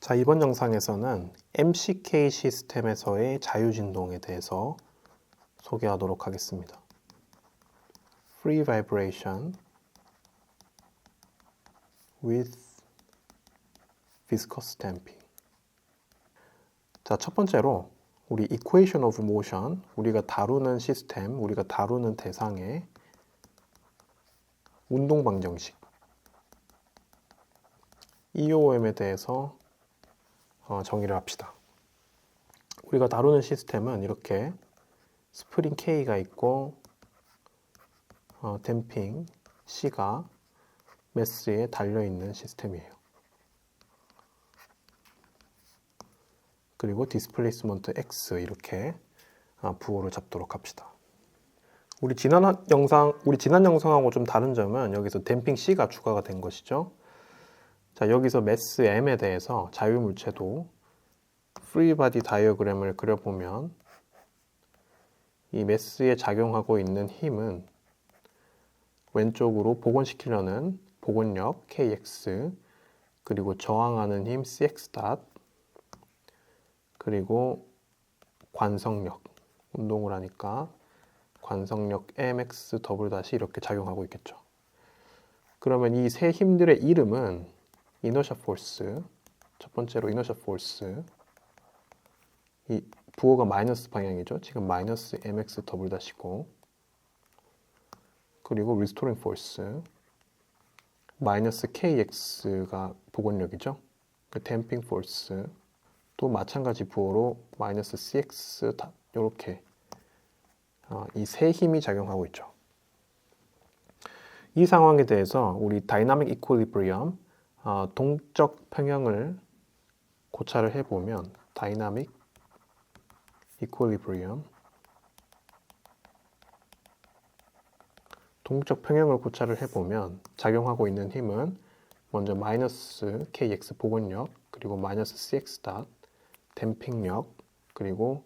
자, 이번 영상에서는 MCK 시스템에서의 자유진동에 대해서 소개하도록 하겠습니다. Free vibration with viscous damping. 자, 첫 번째로 우리 equation of motion, 우리가 다루는 시스템, 우리가 다루는 대상의 운동 방정식 EOM에 대해서 정의를 합시다. 우리가 다루는 시스템은 이렇게 스프링 K가 있고 댐핑 C가 매스에 달려있는 시스템이에요. 그리고 디스플레이스먼트 X 이렇게 부호를 잡도록 합시다. 우리 지난 영상하고 좀 다른 점은 여기서 댐핑 C가 추가가 된 것이죠. 자, 여기서 매스 M에 대해서 자유물체도 프리 바디 다이어그램을 그려보면 이 매스에 작용하고 있는 힘은 왼쪽으로 복원시키려는 복원력 KX, 그리고 저항하는 힘 CX 닷, 그리고 관성력, 운동을 하니까 관성력 MX 더블 닷이 이렇게 작용하고 있겠죠. 그러면 이 세 힘들의 이름은 이너셜 포스, 첫 번째로 이너셜 포스, 이 부호가 마이너스 방향이죠. 지금 마이너스 MX 더블 닷이고, 그리고 리스토링 포스 마이너스 KX가 복원력이죠. 그 댐핑 포스 또 마찬가지 부호로 마이너스 CX 닷, 이렇게 이 세 힘이 작용하고 있죠. 이 상황에 대해서 우리 다이나믹 이퀄리브리엄 동적 평형을 고찰을 해보면 다이나믹 이퀄리브리엄 동적 평형을 고찰을 해보면 작용하고 있는 힘은 먼저 마이너스 KX 복원력, 그리고 마이너스 CX 닷, 댐핑력, 그리고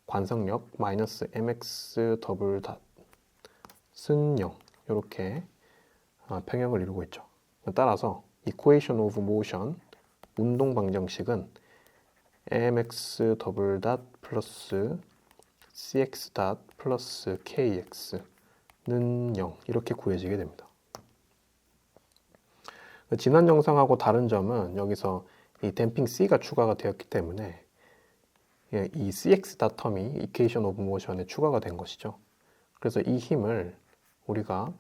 관성력 마이너스 MX 더블 닷은 0, 이렇게 평형을 이루고 있죠. 따라서 equation of motion, 운동 방정식은 MX 더블 닷 플러스 CX 닷 플러스 KX는 0, 이렇게 구해지게 됩니다. 지난 영상하고 다른 점은 여기서 이 댐핑 C가 추가가 되었기 때문에 이 CX 닷 텀이 equation of motion에 추가가 된 것이죠. 그래서 이 힘을 우리가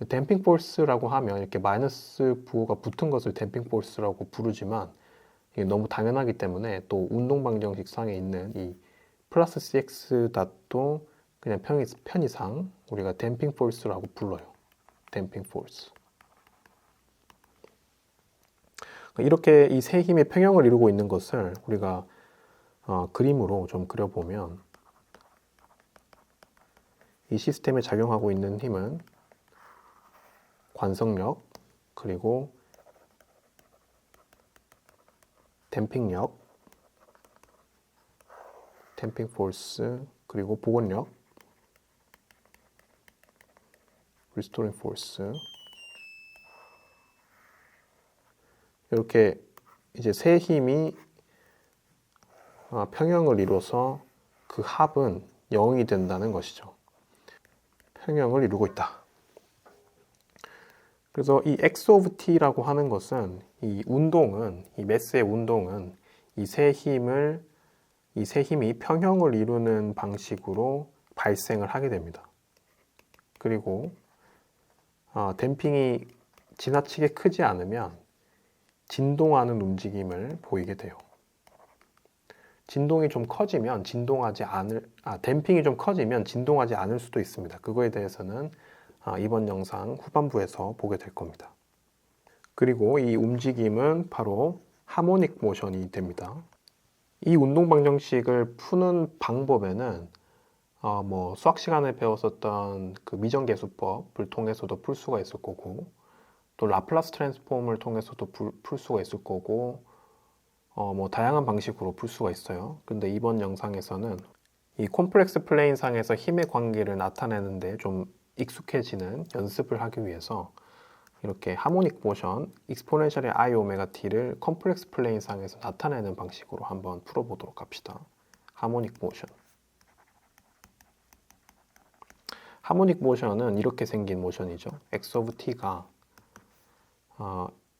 댐핑 포스라고 하면 이렇게 마이너스 부호가 붙은 것을 댐핑 포스라고 부르지만 이게 너무 당연하기 때문에 또 운동 방정식 상에 있는 이 플러스 CX 닷도 그냥 편의상 우리가 댐핑 포스라고 불러요. 댐핑 포스. 이렇게 이 세 힘의 평형을 이루고 있는 것을 우리가 그림으로 좀 그려보면 이 시스템에 작용하고 있는 힘은 관성력, 그리고 댐핑력, 댐핑 포스, 그리고 복원력, 리스토링 포스, 이렇게 이제 세 힘이 평형을 이뤄서 그 합은 0이 된다는 것이죠. 평형을 이루고 있다. 그래서 이 X of T라고 하는 것은 이 운동은, 이 매스의 운동은 이 세 힘이 평형을 이루는 방식으로 발생을 하게 됩니다. 그리고 댐핑이 지나치게 크지 않으면 진동하는 움직임을 보이게 돼요. 진동이 좀 커지면 댐핑이 좀 커지면 진동하지 않을 수도 있습니다. 그거에 대해서는 이번 영상 후반부에서 보게 될 겁니다. 그리고 이 움직임은 바로 하모닉 모션이 됩니다. 이 운동 방정식을 푸는 방법에는 수학 시간에 배웠었던 그 미정계수법을 통해서도 풀 수가 있을 거고, 또 라플라스 트랜스폼을 통해서도 풀 수가 있을 거고, 다양한 방식으로 풀 수가 있어요. 근데 이번 영상에서는 이 콤플렉스 플레인 상에서 힘의 관계를 나타내는데 좀 익숙해지는 연습을 하기 위해서 이렇게 하모닉 모션, 익스포넨셜의 I 오메가 t를 컴플렉스 플레인 상에서 나타내는 방식으로 한번 풀어보도록 합시다. 하모닉 모션. 하모닉 모션은 이렇게 생긴 모션이죠. x of t가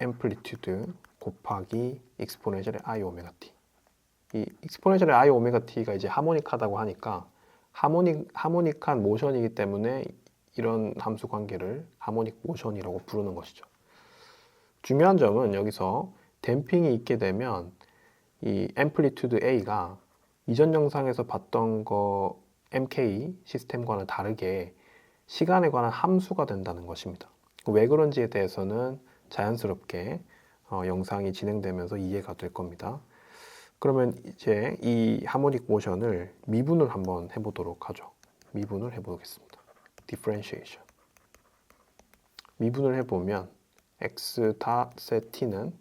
앰플리튜드 곱하기 익스포넨셜의 I 오메가 t. 이 익스포넨셜의 I 오메가 t가 이제 하모닉하다고 하니까 하모닉한 모션이기 때문에 이런 함수 관계를 하모닉 모션이라고 부르는 것이죠. 중요한 점은 여기서 댐핑이 있게 되면 이 앰플리튜드 A가 이전 영상에서 봤던 거 MK 시스템과는 다르게 시간에 관한 함수가 된다는 것입니다. 왜 그런지에 대해서는 자연스럽게 영상이 진행되면서 이해가 될 겁니다. 그러면 이제 이 하모닉 모션을 미분을 한번 해보도록 하죠. 미분을 해보겠습니다. differentiation. 미분을 해보면 x 닷의 t는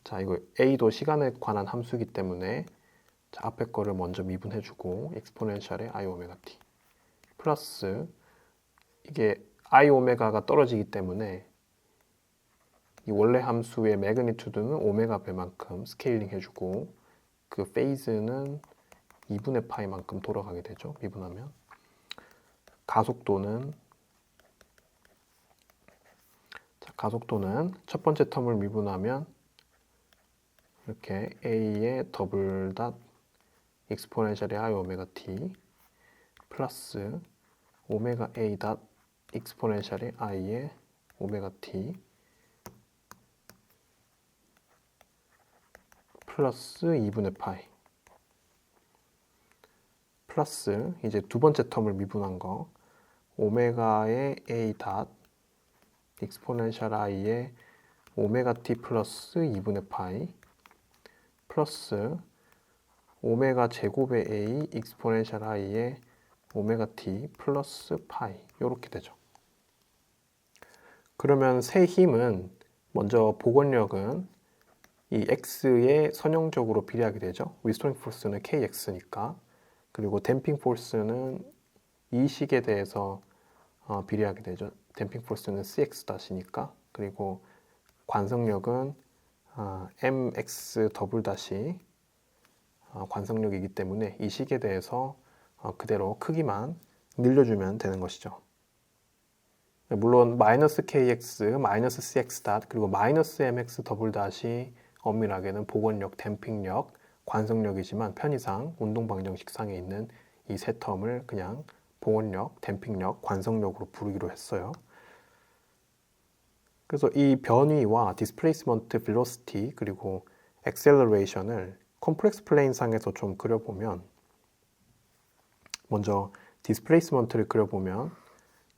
자 이거 a도 시간에 관한 함수이기 때문에 자, 앞에 거를 먼저 미분해주고 exponential의 I 오메가 t 플러스 이게 I 오메가가 떨어지기 때문에 이 원래 함수의 매그니튜드는 오메가 배만큼 스케일링 해주고 그 페이즈는 2분의 파이만큼 돌아가게 되죠. 미분하면 가속도는 첫 번째 텀을 미분하면 이렇게 a의 더블 닷 익스포넨셜의 I 오메가 t 플러스 오메가 a 닷 익스포넨셜의 i의 오메가 t 플러스 2분의 파이 플러스 이제 두 번째 텀을 미분한 거 오메가의 a 닷 익스포넨셜 i의 오메가 t 플러스 2분의 파이 플러스 오메가 제곱의 a 익스포넨셜 i의 오메가 t 플러스 파이 이렇게 되죠. 그러면 새 힘은 먼저 복원력은 이 x에 선형적으로 비례하게 되죠. 리스토링 포스는 kx니까. 그리고 댐핑 포스는 이 식에 대해서 비례하게 되죠. 댐핑 포스는 cx-이니까. 그리고 관성력은 mx 더블 다시 관성력이기 때문에 이 식에 대해서 그대로 크기만 늘려주면 되는 것이죠. 물론 마이너스 kx, 마이너스 cx 닷 그리고 마이너스 mx 더블 다시 엄밀하게는 복원력, 댐핑력, 관성력이지만 편의상 운동 방정식상에 있는 이 세 텀을 그냥 복원력, 댐핑력, 관성력으로 부르기로 했어요. 그래서 이 변위와 디스플레이스먼트 벨로시티 그리고 엑셀러레이션을 컴플렉스 플레인 상에서 좀 그려보면 먼저 디스플레이스먼트를 그려보면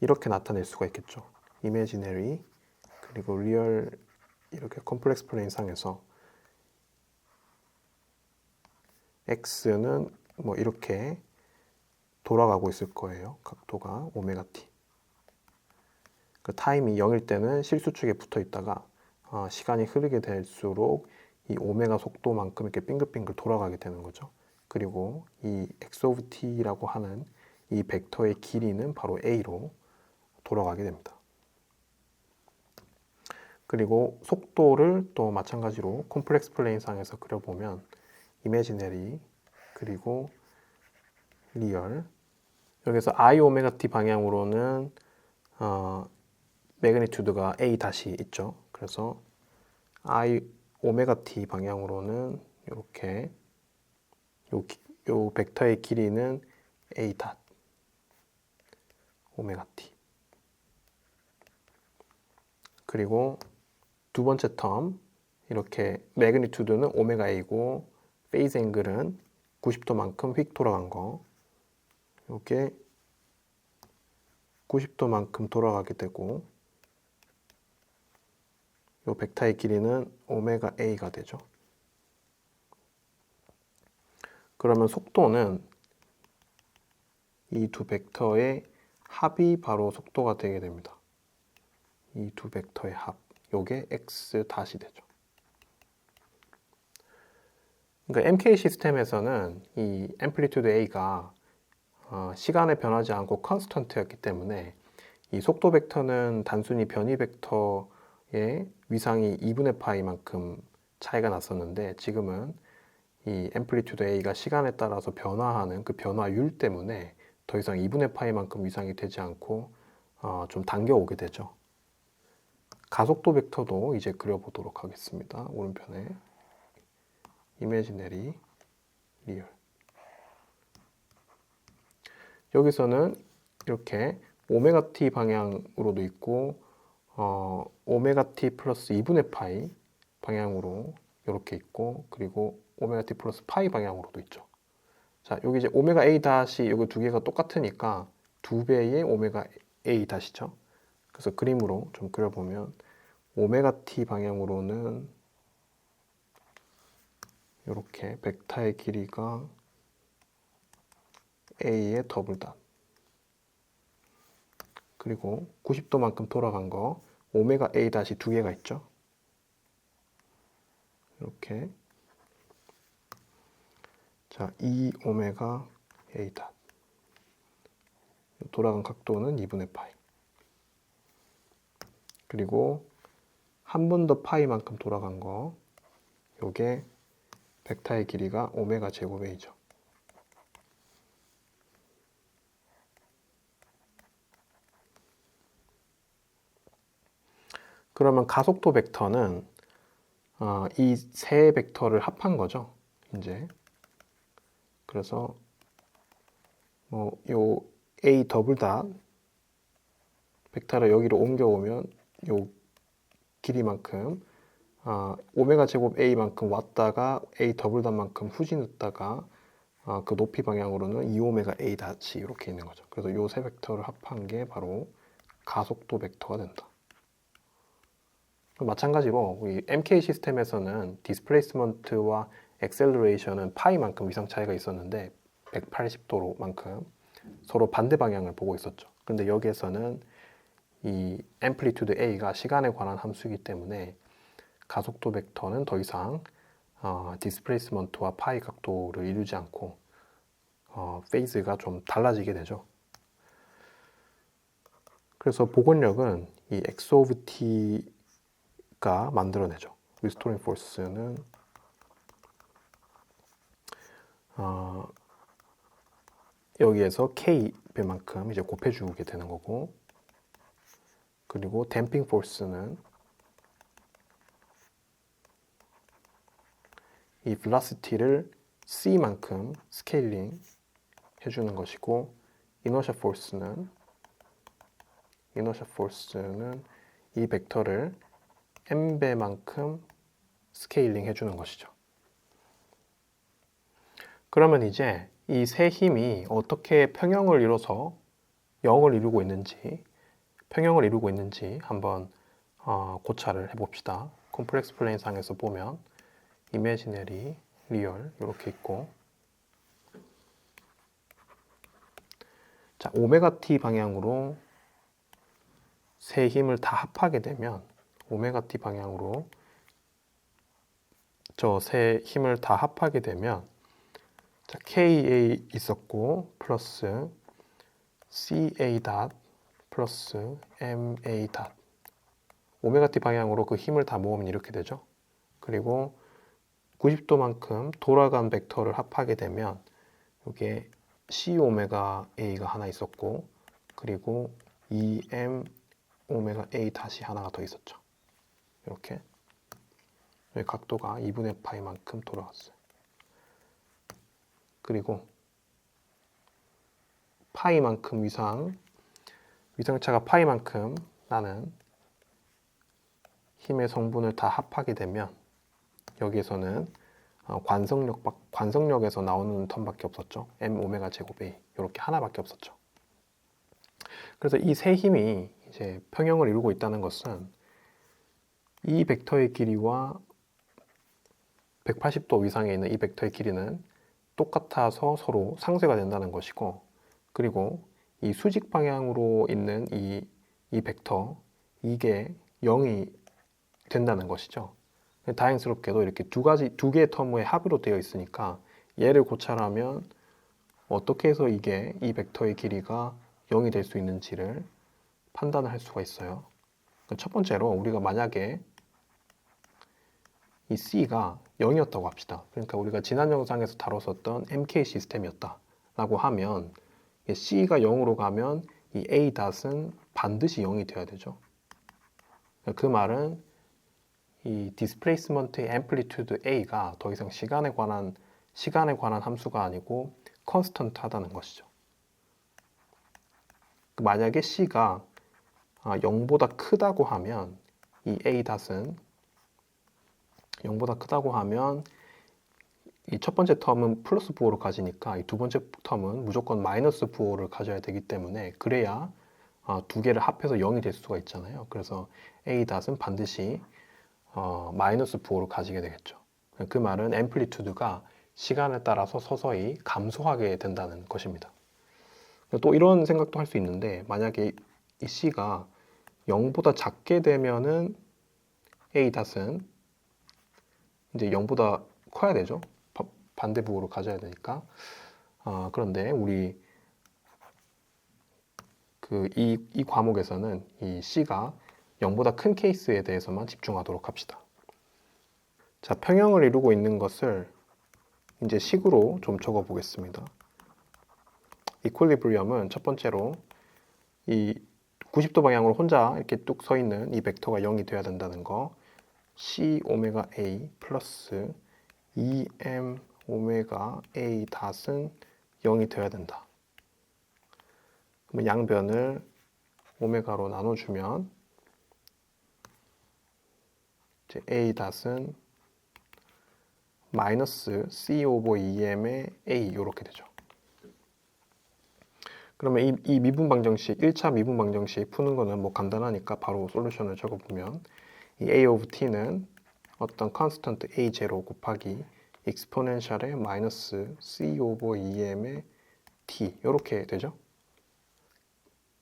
이렇게 나타낼 수가 있겠죠. 이미지너리 그리고 리얼 이렇게 컴플렉스 플레인 상에서 x는 뭐 이렇게 돌아가고 있을 거예요. 각도가 오메가 t. 그 타임이 0일 때는 실수축에 붙어 있다가 시간이 흐르게 될수록 이 오메가 속도만큼 이렇게 빙글빙글 돌아가게 되는 거죠. 그리고 이 x of t라고 하는 이 벡터의 길이는 바로 a로 돌아가게 됩니다. 그리고 속도를 또 마찬가지로 콤플렉스 플레인 상에서 그려보면 이미지너리 그리고 리얼 여기서 I 오메가 t 방향으로는 매그니튜드가 a 다시 있죠. 그래서 I 오메가 t 방향으로는 이렇게 요 벡터의 길이는 a 닷 오메가 t 그리고 두 번째 텀 이렇게 매그니튜드는 오메가 a고 페이즈 앵글은 90도만큼 휙 돌아간 거 이게 90도만큼 돌아가게 되고 이 벡터의 길이는 오메가 a가 되죠. 그러면 속도는 이 두 벡터의 합이 바로 속도가 되게 됩니다. 이 두 벡터의 합, 요게 x 다시 되죠. 그러니까 MK 시스템에서는 이 앰플리튜드 A가 시간에 변하지 않고 컨스턴트였기 때문에 이 속도 벡터는 단순히 변이 벡터의 위상이 2분의 파이만큼 차이가 났었는데 지금은 이 앰플리튜드 A가 시간에 따라서 변화하는 그 변화율 때문에 더 이상 2분의 파이만큼 위상이 되지 않고 좀 당겨오게 되죠. 가속도 벡터도 이제 그려보도록 하겠습니다. 오른편에 이미지너리, 리얼. 여기서는 이렇게 오메가 t 방향으로도 있고 오메가 t 플러스 2분의 파이 방향으로 이렇게 있고 그리고 오메가 t 플러스 파이 방향으로도 있죠. 자, 여기 이제 오메가 a 다시 여기 두 개가 똑같으니까 두 배의 오메가 a 다시죠. 그래서 그림으로 좀 그려보면 오메가 t 방향으로는 이렇게 벡터의 길이가 a의 더블 닷 그리고 90도만큼 돌아간 거 오메가 a 다시 두 개가 있죠. 이렇게 자, 2 오메가 a 닷 돌아간 각도는 2분의 파이 그리고 한 번 더 파이만큼 돌아간 거 요게 벡터의 길이가 오메가 제곱 a죠. 그러면 가속도 벡터는 이 세 벡터를 합한 거죠. 이제 그래서 요 a 더블 닷 벡터를 여기로 옮겨오면 요 길이만큼 오메가 제곱 a만큼 왔다가 a 더블 닷만큼 후진했다가 그 높이 방향으로는 2오메가 a 닷이 이렇게 있는 거죠. 그래서 요 세 벡터를 합한 게 바로 가속도 벡터가 된다. 마찬가지로 우리 MK 시스템에서는 디스플레이스먼트와 액셀러레이션은 파이만큼 위상 차이가 있었는데 180도로만큼 서로 반대 방향을 보고 있었죠. 그런데 여기에서는 이 앰플리튜드 A가 시간에 관한 함수이기 때문에 가속도 벡터는 더 이상 디스플레이스먼트와 파이 각도를 이루지 않고 페이즈가 좀 달라지게 되죠. 그래서 복원력은 이 x of t가 만들어내죠. 리스토링 포스는 여기에서 k 배만큼 이제 곱해주게 되는 거고, 그리고 댐핑 포스는 이 velocity를 c만큼 스케일링 해주는 것이고, 이너셜 포스는 이 벡터를 m배만큼 스케일링 해주는 것이죠. 그러면 이제 이 세 힘이 어떻게 평형을 이뤄서 0을 이루고 있는지, 한번 고찰을 해봅시다. 콤플렉스 플레인 상에서 보면 이미지너리, 리얼 이렇게 있고, 자, 오메가 t 방향으로 세 힘을 다 합하게 되면 오메가 t 방향으로 저 세 힘을 다 합하게 되면 자, KA 있었고 플러스 CA 닷 플러스 MA 닷 오메가 t 방향으로 그 힘을 다 모으면 이렇게 되죠. 그리고 90도만큼 돌아간 벡터를 합하게 되면 이게 C 오메가 A가 하나 있었고 그리고 EM 오메가 A 다시 하나가 더 있었죠. 이렇게 각도가 2분의 파이만큼 돌아왔어요. 그리고 파이만큼 위상차가 파이만큼 나는 힘의 성분을 다 합하게 되면 여기에서는 관성력에서 나오는 텀밖에 없었죠. M 오메가 제곱 A 이렇게 하나밖에 없었죠. 그래서 이 세 힘이 이제 평형을 이루고 있다는 것은 이 벡터의 길이와 180도 위상에 있는 이 벡터의 길이는 똑같아서 서로 상쇄가 된다는 것이고, 그리고 이 수직 방향으로 있는 이 벡터 이게 0이 된다는 것이죠. 다행스럽게도 이렇게 두 개의 터무의 합으로 되어 있으니까 얘를 고찰하면 어떻게 해서 이 벡터의 길이가 0이 될 수 있는지를 판단을 할 수가 있어요. 첫 번째로 우리가 만약에 이 C가 0이었다고 합시다. 그러니까 우리가 지난 영상에서 다뤘었던 MK 시스템이었다 라고 하면 C가 0으로 가면 이 A 닷은 반드시 0이 돼야 되죠. 그 말은 이 디스플레이스먼트의 앰플리튜드 A가 더 이상 시간에 관한 함수가 아니고 컨스턴트하다는 것이죠. 만약에 C가 0보다 크다고 하면 이 A 닷은 0보다 크다고 하면 이 첫 번째 텀은 플러스 부호를 가지니까 이 두 번째 텀은 무조건 마이너스 부호를 가져야 되기 때문에 그래야 두 개를 합해서 0이 될 수가 있잖아요. 그래서 A 닷은 반드시 마이너스 부호를 가지게 되겠죠. 그 말은 앰플리튜드가 시간에 따라서 서서히 감소하게 된다는 것입니다. 또 이런 생각도 할 수 있는데 만약에 이 C가 0보다 작게 되면은 A 닷은 이제 0보다 커야 되죠. 반대 부호로 가져야 되니까. 그런데 우리 이 과목에서는 이 C가 0보다 큰 케이스에 대해서만 집중하도록 합시다. 자, 평형을 이루고 있는 것을 이제 식으로 좀 적어 보겠습니다. 이퀄리브리엄은 첫 번째로 이 90도 방향으로 혼자 이렇게 뚝 서 있는 이 벡터가 0이 돼야 된다는 거. C 오메가 A 플러스 2M 오메가 A 닷은 0이 되어야 된다. 그러면 양변을 오메가로 나눠주면 이제 A 닷은 마이너스 C 오버 2M의 A 이렇게 되죠. 그러면 이 미분 방정식, 1차 미분 방정식 푸는 거는 뭐 간단하니까 바로 솔루션을 적어보면 이 A of T는 어떤 컨스턴트 A0 곱하기 익스포넨셜의 마이너스 C 오버 2M의 T 이렇게 되죠.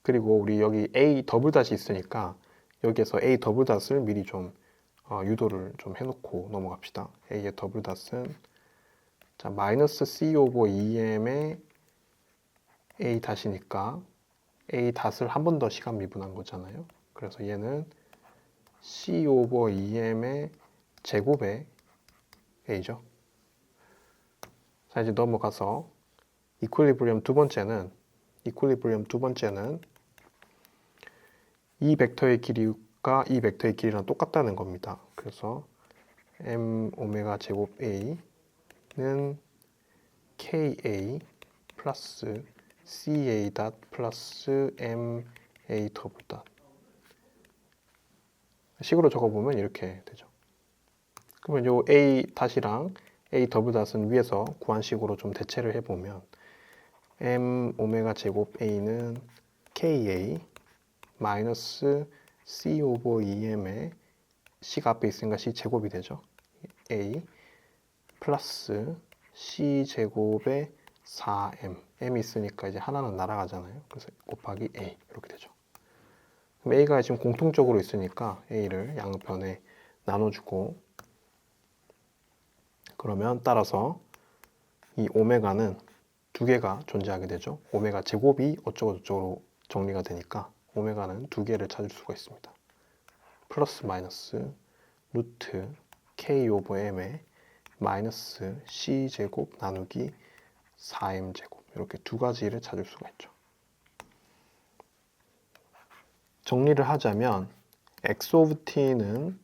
그리고 우리 여기 A 더블 닷이 있으니까 여기에서 A 더블 닷을 미리 좀 유도를 좀 해놓고 넘어갑시다. A의 더블 닷은 자, 마이너스 C 오버 2M의 A 닷이니까 A 닷을 한 번 더 시간 미분한 거잖아요. 그래서 얘는 C 오버 2M의 제곱의 A죠. 자, 이제 넘어가서 이퀄리브리엄 두 번째는 이 벡터의 길이가 이 벡터의 길이랑 똑같다는 겁니다. 그래서 M 오메가 제곱 A는 KA 플러스 CA 닷 플러스 MA 더블 닷 식으로 적어보면 이렇게 되죠. 그러면 요 A 닷이랑 A 더블 닷은 위에서 구한 식으로 좀 대체를 해보면 M 오메가 제곱 A는 KA 마이너스 C 오버 2M의 C가 앞에 있으니까 C 제곱이 되죠. A 플러스 C 제곱의 4M M이 있으니까 이제 하나는 날아가잖아요. 그래서 곱하기 A 이렇게 되죠. 그럼 A가 지금 공통적으로 있으니까 A를 양변에 나눠주고 그러면 따라서 이 오메가는 두 개가 존재하게 되죠. 오메가 제곱이 어쩌고 저쩌고로 정리가 되니까 오메가는 두 개를 찾을 수가 있습니다. 플러스 마이너스 루트 K 오버 M의 마이너스 C 제곱 나누기 4M 제곱 이렇게 두 가지를 찾을 수가 있죠. 정리를 하자면 x of t는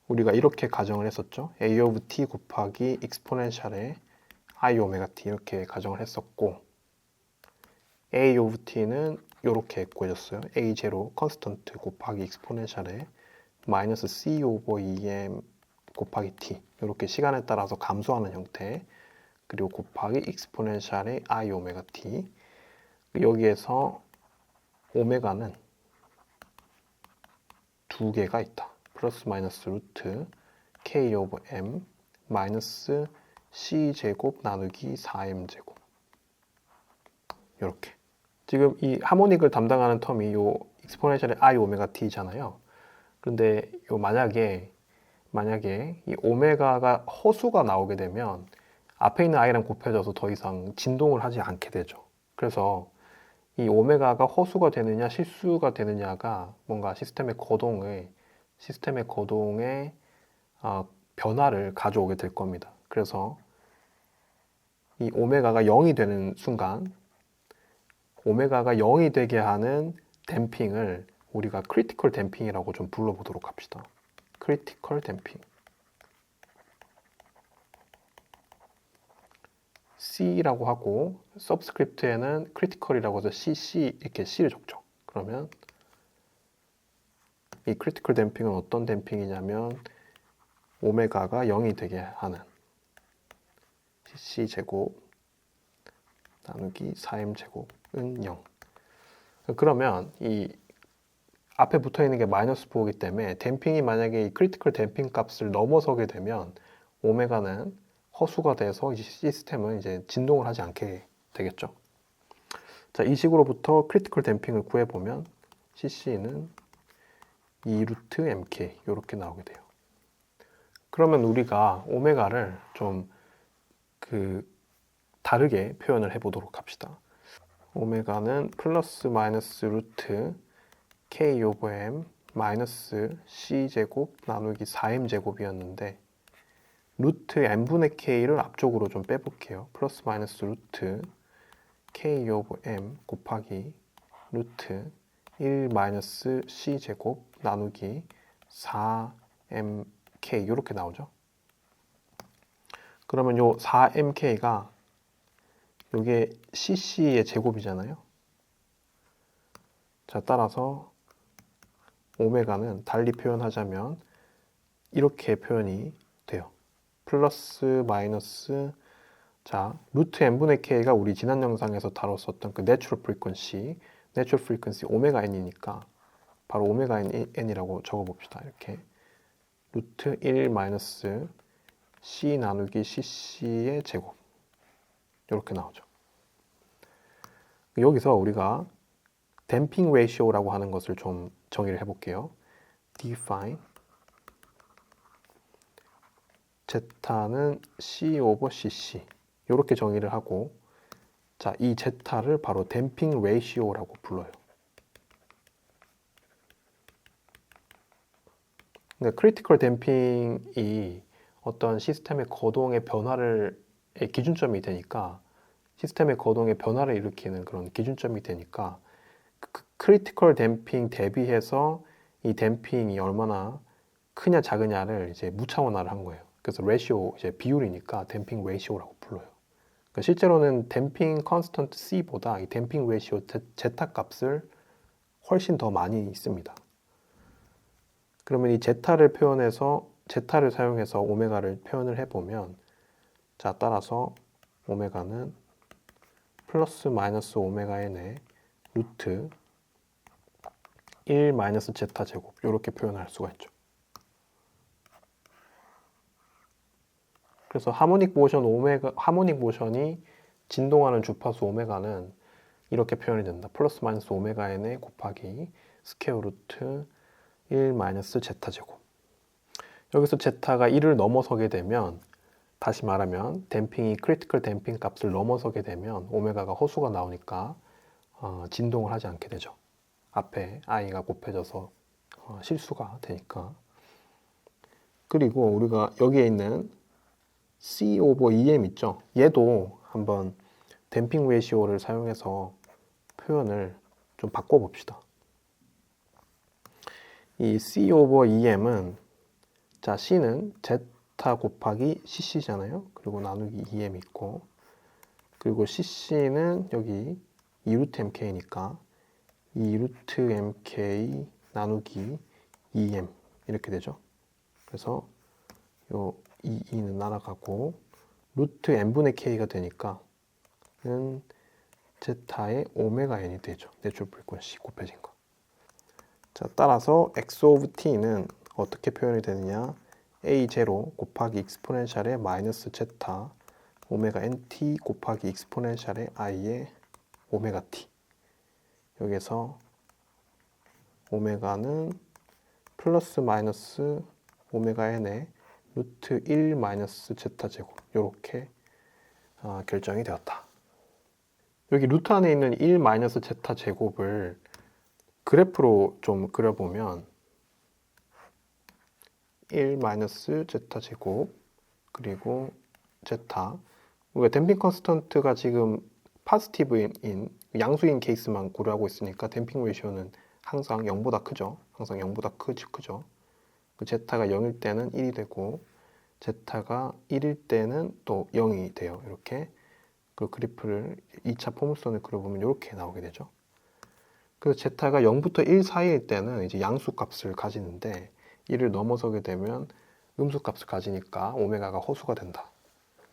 우리가 이렇게 가정을 했었죠. a of t 곱하기 익스포넨셜의 i 오메가 t 이렇게 가정을 했었고 a of t는 이렇게 구해졌어요. a0 컨스턴트 곱하기 익스포넨셜의 마이너스 c 오버 2m 곱하기 t 이렇게 시간에 따라서 감소하는 형태 그리고 곱하기 익스포넨셜의 i 오메가 t 여기에서 오메가는 두 개가 있다. 플러스 마이너스 루트 k 오버 m 마이너스 c 제곱 나누기 4m 제곱 이렇게 지금 이 하모닉을 담당하는 텀이 요 익스포넨셜의 i 오메가 t잖아요. 그런데 요 만약에 이 오메가가 허수가 나오게 되면 앞에 있는 i랑 곱해져서 더 이상 진동을 하지 않게 되죠. 그래서 이 오메가가 허수가 되느냐 실수가 되느냐가 뭔가 시스템의 거동에 변화를 가져오게 될 겁니다. 그래서 이 오메가가 0이 되는 순간 오메가가 0이 되게 하는 댐핑을 우리가 크리티컬 댐핑이라고 좀 불러보도록 합시다. 크리티컬 댐핑. C라고 하고 서브스크립트에는 크리티컬이라고 해서 CC 이렇게 C를 적죠. 그러면 이 크리티컬 댐핑은 어떤 댐핑이냐면 오메가가 0이 되게 하는 CC 제곱 나누기 4m 제곱은 0. 그러면 이 앞에 붙어 있는 게 마이너스 부호이기 때문에 댐핑이 만약에 이 크리티컬 댐핑 값을 넘어서게 되면 오메가는 허수가 돼서 이 시스템은 이제 진동을 하지 않게 되겠죠. 자, 이 식으로부터 크리티컬 댐핑을 구해보면 CC는 2 루트 MK 이렇게 나오게 돼요. 그러면 우리가 오메가를 좀 다르게 표현을 해보도록 합시다. 오메가는 플러스 마이너스 루트 K 오버 M 마이너스 C 제곱 나누기 4M 제곱이었는데 루트 n분의 k를 앞쪽으로 좀 빼볼게요. 플러스 마이너스 루트 k 오브 m 곱하기 루트 1 마이너스 c 제곱 나누기 4mk 이렇게 나오죠. 그러면 요 4mk가 요게 cc의 제곱이잖아요. 자, 따라서 오메가는 달리 표현하자면 이렇게 표현이 돼요. 플러스 마이너스 자 루트 n분의 k가 우리 지난 영상에서 다뤘었던 그 내추럴 프리퀀시 오메가 n이니까 바로 오메가 n이라고 적어봅시다. 이렇게 루트 1 마이너스 c 나누기 cc의 제곱 이렇게 나오죠. 여기서 우리가 댐핑 레이시오라고 하는 것을 좀 정의를 해볼게요. define 제타는 C 오버 CC 이렇게 정의를 하고 자, 이 제타를 바로 댐핑 레이시오라고 불러요. 근데 크리티컬 댐핑이 어떤 시스템의 거동의 변화를 기준점이 되니까 시스템의 거동의 변화를 일으키는 그런 기준점이 되니까 크리티컬 댐핑 대비해서 이 댐핑이 얼마나 크냐 작으냐를 이제 무차원화를 한 거예요. 그래서 레시오 이제 비율이니까 댐핑 레이시오라고 불러요. 그러니까 실제로는 댐핑 컨스턴트 C보다 이 댐핑 레이시오 제타 값을 훨씬 더 많이 씁니다. 그러면 이 제타를 사용해서 오메가를 표현을 해보면 자, 따라서 오메가는 플러스 마이너스 오메가 n의 루트 1 마이너스 제타 제곱 이렇게 표현할 수가 있죠. 그래서 하모닉 모션이 진동하는 주파수 오메가는 이렇게 표현이 된다. 플러스 마이너스 오메가 n의 곱하기 스퀘어 루트 1 마이너스 제타 제곱. 여기서 제타가 1을 넘어서게 되면 다시 말하면 댐핑이 크리티컬 댐핑 값을 넘어서게 되면 오메가가 허수가 나오니까 진동을 하지 않게 되죠. 앞에 i가 곱해져서 실수가 되니까. 그리고 우리가 여기에 있는 C 오버 EM 있죠? 얘도 한번 댐핑 레이시오를 사용해서 표현을 좀 바꿔봅시다. 이 C 오버 EM은 자, C는 제타 곱하기 CC잖아요. 그리고 나누기 EM 있고 그리고 CC는 여기 2루트 MK니까 2루트 MK 나누기 EM 이렇게 되죠. 그래서 요 2는 날아가고 루트 n분의 k가 되니까 는 제타의 오메가 n이 되죠. 내추럴 프리퀀시 곱해진 거. 자, 따라서 x 오브 t는 어떻게 표현이 되느냐? a0 곱하기 익스포넨셜의 마이너스 제타 오메가 nt 곱하기 익스포넨셜의 i의 오메가 t. 여기서 오메가는 플러스 마이너스 오메가 n의 루트 1 마이너스 제타 제곱 이렇게 결정이 되었다. 여기 루트 안에 있는 1 마이너스 제타 제곱을 그래프로 좀 그려보면 1 마이너스 제타 제곱 그리고 제타, 우리가 댐핑 컨스턴트가 지금 파지티브인 양수인 케이스만 고려하고 있으니까 댐핑 레이쇼는 항상 0보다 크죠. 항상 0보다 크죠. 그 제타가 0일 때는 1이 되고 제타가 1일 때는 또 0이 돼요. 이렇게 그 그래프를 2차 포물선을 그려보면 이렇게 나오게 되죠. 그래서 제타가 0부터 1 사이일 때는 이제 양수 값을 가지는데 1을 넘어서게 되면 음수 값을 가지니까 오메가가 허수가 된다.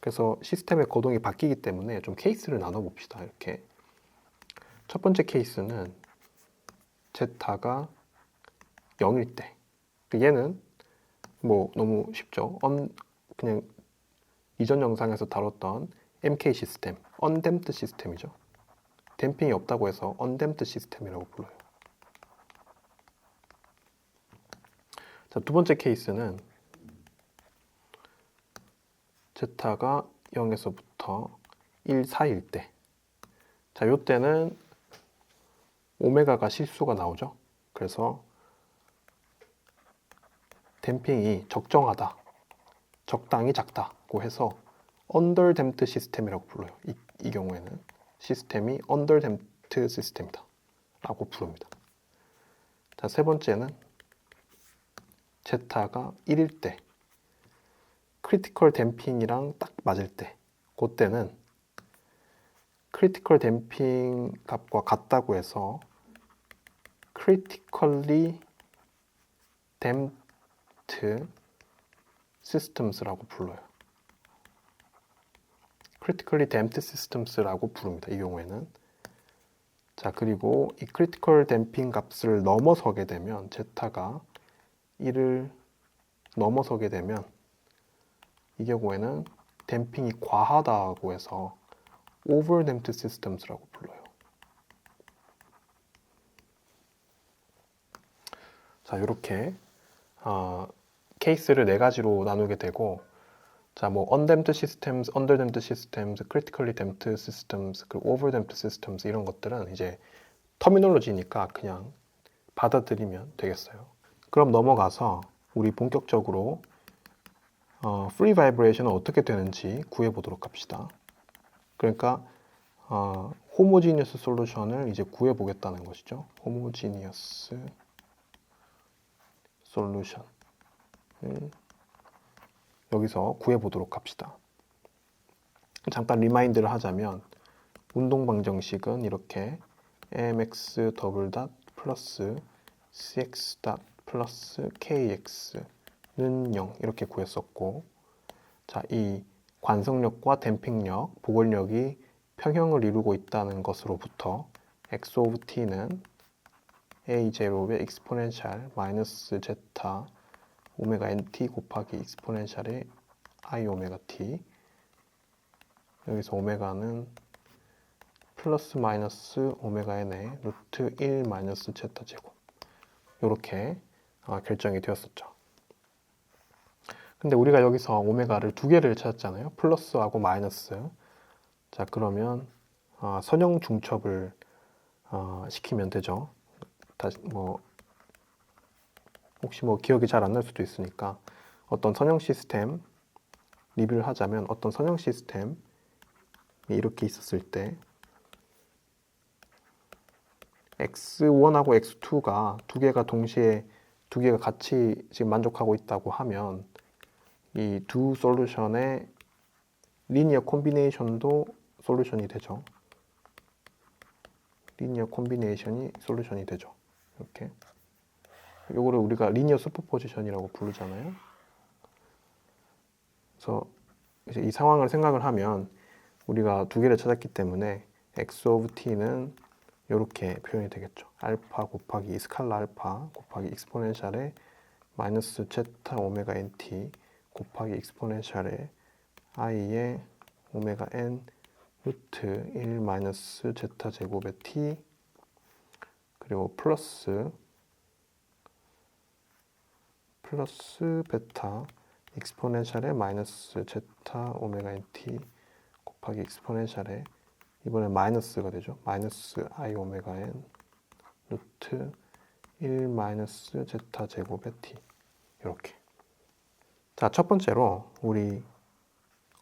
그래서 시스템의 거동이 바뀌기 때문에 좀 케이스를 나눠 봅시다. 이렇게 첫 번째 케이스는 제타가 0일 때, 얘는 뭐 너무 쉽죠. 그냥 이전 영상에서 다뤘던 MK 시스템, 언댐프드 시스템이죠. 댐핑이 없다고 해서 언댐프드 시스템이라고 불러요. 자, 두 번째 케이스는 제타가 0에서부터 1 사이일 때, 자, 요때는 오메가가 실수가 나오죠. 그래서 댐핑이 적정하다, 적당히 작다고 해서 언더댐프드 시스템이라고 불러요. 이 경우에는 시스템이 언더댐프드 시스템이다 라고 부릅니다. 자, 세 번째는 제타가 1일 때, 크리티컬 댐핑이랑 딱 맞을 때, 그때는 크리티컬 댐핑 값과 같다고 해서 critically damped systems라고 불러요. critically damped systems라고 부릅니다. 이 경우에는. 자, 그리고 이 critical damping 값을 넘어서게 되면, 제타가 1을 넘어서게 되면 이 경우에는 댐핑이 과하다고 해서 overdamped systems라고 불러요. 자, 이렇게 케이스를 네 가지로 나누게 되고, 자, 뭐 undamped systems, underdamped systems, critically damped systems, 그리고 overdamped systems 이런 것들은 이제 터미놀로지니까 그냥 받아들이면 되겠어요. 그럼 넘어가서 우리 본격적으로 free vibration은 어떻게 되는지 구해보도록 합시다. 그러니까 homogeneous solution을 이제 구해보겠다는 것이죠. homogeneous solution을 여기서 구해보도록 합시다. 잠깐 리마인드를 하자면 운동 방정식은 이렇게 mx 더블 닷 플러스 cx 닷 플러스 kx는 0 이렇게 구했었고, 자, 이 관성력과 댐핑력, 보골력이 평형을 이루고 있다는 것으로부터 x of t는 a0의 익스포넨셜 마이너스 제타 오메가 nt 곱하기 익스포넨셜의 i 오메가 t, 여기서 오메가는 플러스 마이너스 오메가 n의 루트 1 마이너스 제타 제곱, 이렇게 결정이 되었었죠. 근데 우리가 여기서 오메가를 두 개를 찾았잖아요. 플러스하고 마이너스. 자, 그러면 선형 중첩을 시키면 되죠. 다시 혹시 기억이 잘 안 날 수도 있으니까 어떤 선형 시스템 리뷰를 하자면, 어떤 선형 시스템이 이렇게 있었을 때 x1하고 x2가 두 개가 같이 지금 만족하고 있다고 하면 이 두 솔루션의 리니어 콤비네이션도 솔루션이 되죠. 리니어 콤비네이션이 솔루션이 되죠. 이렇게. 요거를 우리가 리니어 슈퍼포지션이라고 부르잖아요. 그래서 이제 이 상황을 생각을 하면 우리가 두 개를 찾았기 때문에 x of t는 이렇게 표현이 되겠죠. 알파 곱하기 스칼라 알파 곱하기 익스포넨셜의 마이너스 제타 오메가 nt 곱하기 익스포넨셜의 i의 오메가 n 루트 1 마이너스 제타 제곱의 t, 그리고 플러스 베타 익스포넨셜의 마이너스 제타 오메가 nt 곱하기 익스포넨셜의 이번엔 마이너스가 되죠. 마이너스 I 오메가 n 루트 1 마이너스 제타 제곱의 t. 이렇게. 자, 첫 번째로 우리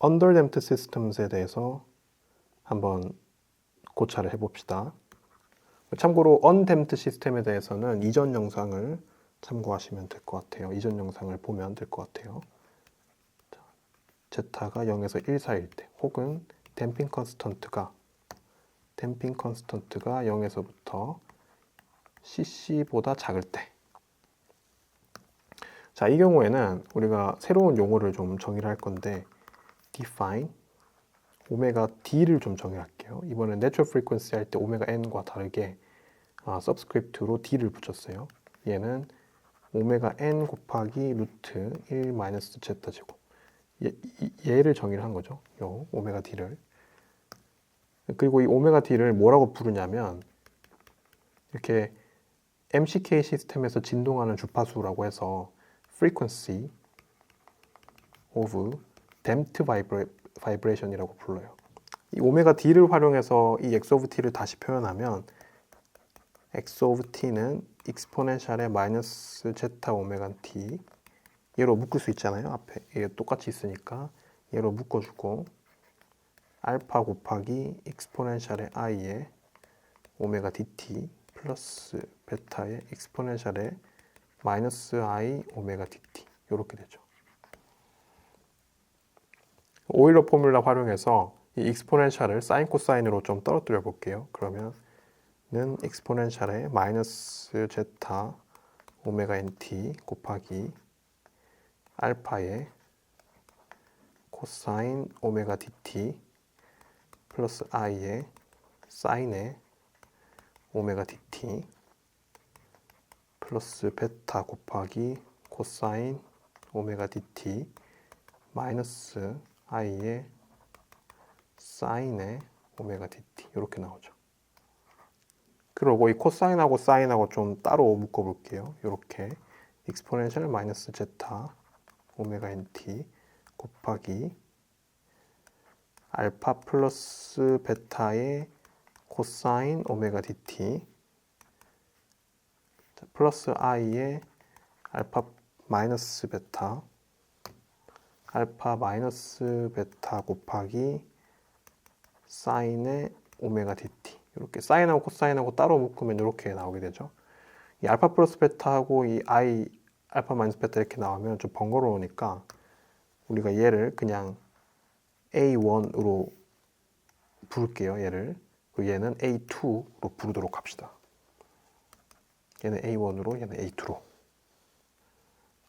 underdamped systems에 대해서 한번 고찰을 해봅시다. 참고로 undamped 시스템에 대해서는 이전 영상을 참고하시면 될 것 같아요. 이전 영상을 보면 될 것 같아요. 자, 제타가 0에서 1 사이일 때, 혹은 댐핑 컨스턴트가 0에서부터 cc보다 작을 때. 자, 이 경우에는 우리가 새로운 용어를 좀 정의를 할 건데 define 오메가 d를 좀 정의할게요. 이번엔 natural frequency 할 때 오메가 n과 다르게 subscript로 d를 붙였어요. 얘는 오메가 n 곱하기 루트 1 마이너스 제타 제곱. 얘를 정의를 한 거죠. 요 오메가 d를. 그리고 이 오메가 d를 뭐라고 부르냐면 이렇게 MCK 시스템에서 진동하는 주파수라고 해서 frequency of damped vibration이라고 불러요. 이 오메가 d를 활용해서 이 x of t를 다시 표현하면 x of t는 익스포넨셜의 마이너스 제타 오메가 t 얘로 묶을 수 있잖아요. 앞에 얘 똑같이 있으니까 얘로 묶어주고 알파 곱하기 익스포넨셜의 i의 오메가 dt 플러스 베타의 익스포넨셜의 마이너스 i 오메가 dt 이렇게 되죠. 오일러 포뮬라 활용해서 이 익스포넨셜을 사인 코사인으로 좀 떨어뜨려 볼게요. 그러면은 익스포넨셜의 마이너스 제타 오메가 nt 곱하기 알파의 코사인 오메가 dt 플러스 i의 사인의 오메가 dt 플러스 베타 곱하기 코사인 오메가 dt 마이너스 i의 사인의 오메가 dt 이렇게 나오죠. 그리고 이 코사인하고 사인하고 좀 따로 묶어 볼게요. 이렇게 익스포넨셜 마이너스 제타 오메가 nt 곱하기 알파 플러스 베타의 코사인 오메가 dt 플러스 i의 알파 마이너스 베타 알파 마이너스 베타 곱하기 사인의 오메가 dt 이렇게 사인하고 코사인하고 따로 묶으면 이렇게 나오게 되죠. 이 알파 플러스 베타하고 이 i 알파 마이너스 베타 이렇게 나오면 좀 번거로우니까 우리가 얘를 그냥 A1으로 부를게요. 얘를. 그리고 얘는 A2로 부르도록 합시다. 얘는 A1으로 얘는 A2로.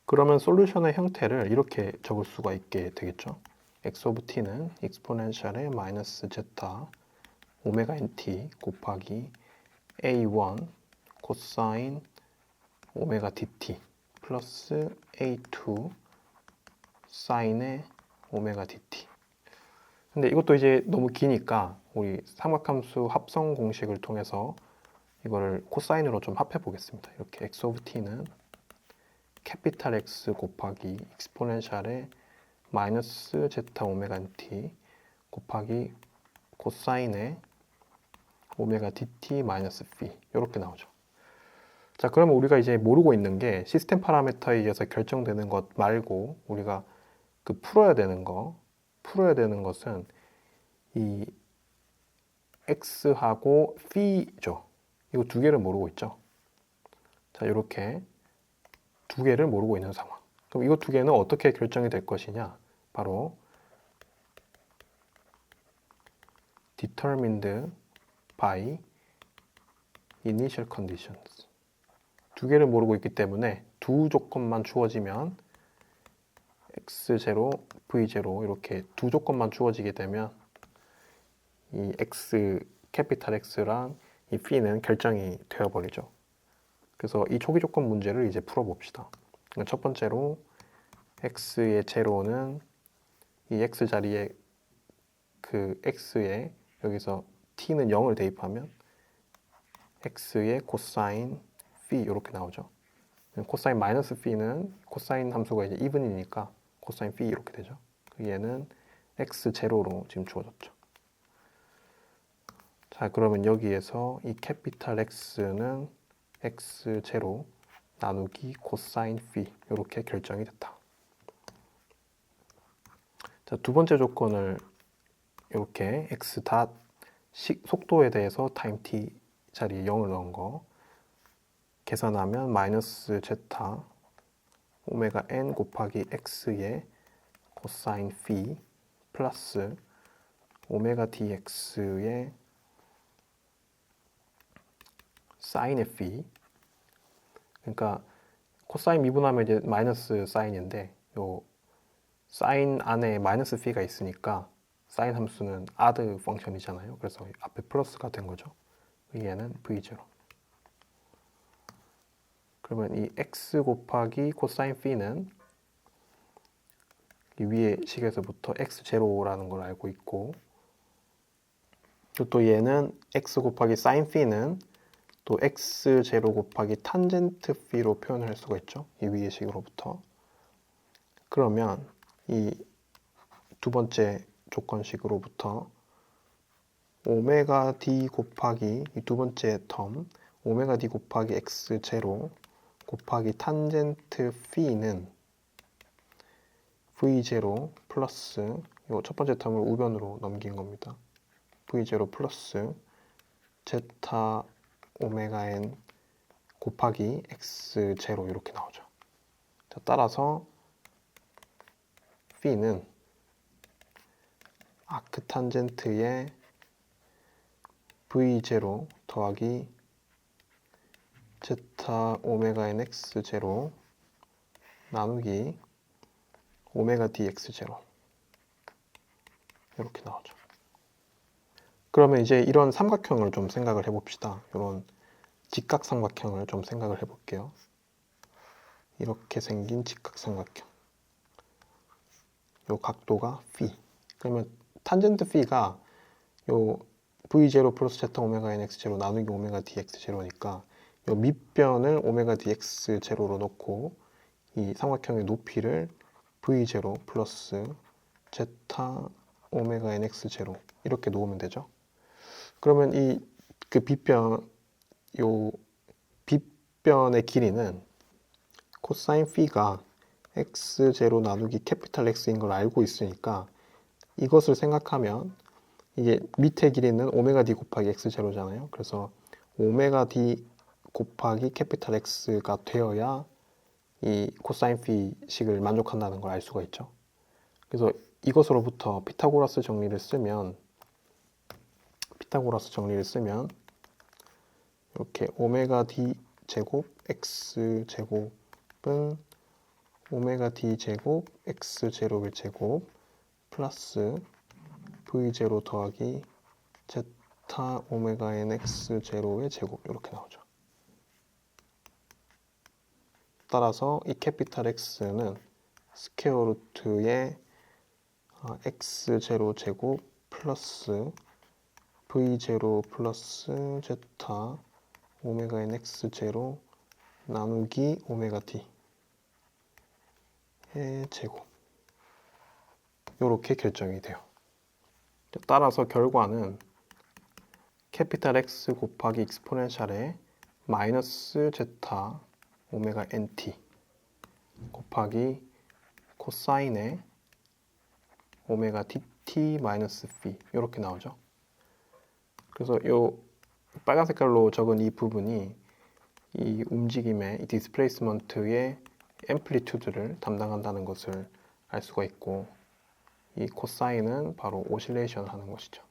그러면 솔루션의 형태를 이렇게 적을 수가 있게 되겠죠. x of t는 익스포넨셜의 마이너스 제타 오메가 nt 곱하기 A1 코사인 오메가 dt 플러스 A2 사인의 오메가 dt. 근데 이것도 이제 너무 기니까 우리 삼각함수 합성 공식을 통해서 이거를 코사인으로 좀 합해 보겠습니다. 이렇게 x of t는 캐피탈 X 곱하기 익스포넨셜의 마이너스 제타 오메가 t 곱하기 코사인의 오메가 dt 마이너스 phi 이렇게 나오죠. 자, 그러면 우리가 이제 모르고 있는 게 시스템 파라미터에 의해서 결정되는 것 말고 우리가 그 풀어야 되는 것은 이 x하고 phi죠. 이거 두 개를 모르고 있죠. 자, 이렇게 두 개를 모르고 있는 상황. 그럼 이거 두 개는 어떻게 결정이 될 것이냐? 바로 determined by initial conditions. 두 개를 모르고 있기 때문에 두 조건만 주어지면 x0, v0 이렇게 두 조건만 주어지게 되면 이 x, 캐피탈 X랑 이 p는 결정이 되어버리죠. 그래서 이 초기 조건 문제를 이제 풀어봅시다. 첫 번째로 x의 제로는 이 x 자리에 그 x에 여기서 t는 0을 대입하면 x의 코사인 phi 이렇게 나오죠. 코사인 마이너스 phi는 코사인 함수가 이제 이분이니까 코사인 phi 이렇게 되죠. 얘는 x 제로로 지금 주어졌죠. 자, 그러면 여기에서 이 캐피탈 X는 X0 나누기 코사인 phi 이렇게 결정이 됐다. 자, 두 번째 조건을 이렇게 x 닷 속도에 대해서 타임 t 자리에 0을 넣은 거 계산하면 마이너스 제타 오메가 n 곱하기 x의 코사인 phi 플러스 오메가 dx의 사인의 phi. 그러니까 코사인 미분하면 이제 마이너스 사인인데 요 사인 안에 마이너스 phi가 있으니까 사인 함수는 add 펑션이잖아요. 그래서 앞에 플러스가 된 거죠. 얘는 v0. 그러면 이 x 곱하기 코사인 phi는 이 위에 식에서부터 x0라는 걸 알고 있고, 또 얘는 x 곱하기 사인 phi는 또 x0 곱하기 탄젠트 phi로 표현할 수가 있죠. 이 위의 식으로부터. 그러면 이 두 번째 조건식으로부터 오메가 d 곱하기 이 두 번째 텀 오메가 d 곱하기 x0 곱하기 탄젠트 phi는 v0 플러스 이 첫 번째 텀을 우변으로 넘긴 겁니다. v0 플러스 제타 오메가 n 곱하기 x0 이렇게 나오죠. 자, 따라서 phi는 아크탄젠트의 v0 더하기 제타 오메가 n x0 나누기 오메가 dx0 이렇게 나오죠. 그러면 이제 이런 삼각형을 좀 생각을 해봅시다. 이런 직각삼각형을 좀 생각을 해볼게요. 이렇게 생긴 직각삼각형. 요 각도가 phi. 그러면 탄젠트 phi가 요 v0 플러스 제타 오메가 n x0 나누기 오메가 dx0니까 요 밑변을 오메가 dx0로 놓고 이 삼각형의 높이를 v0 플러스 제타 오메가 n x0 이렇게 놓으면 되죠. 그러면 이 그 빗변 요 빗변의 길이는 코사인 phi가 x0 나누기 캐피탈 X인 걸 알고 있으니까 이것을 생각하면 이게 밑에 길이는 오메가 d 곱하기 x0잖아요. 그래서 오메가 d 곱하기 캐피탈 X가 되어야 이 코사인 phi 식을 만족한다는 걸 알 수가 있죠. 그래서 이것으로부터 피타고라스 정리를 쓰면 이렇게 오메가 d 제곱 x 제곱은 오메가 d 제곱 x0의 제곱 플러스 v0 더하기 제타 오메가 n x0의 제곱 이렇게 나오죠. 따라서 이 캐피탈 X는 스퀘어 루트의 x0 제곱 플러스 v0 플러스 제타 오메가 n x0 나누기 오메가 d의 제곱 이렇게 결정이 돼요. 따라서 결과는 캐피탈 X 곱하기 익스포넨셜의 마이너스 제타 오메가 nt 곱하기 코사인의 오메가 dt 마이너스 phi 이렇게 나오죠. 그래서 이 빨간 색깔로 적은 이 부분이 이 움직임의 이 디스플레이스먼트의 앰플리튜드를 담당한다는 것을 알 수가 있고, 이 코사인은 바로 오실레이션 하는 것이죠.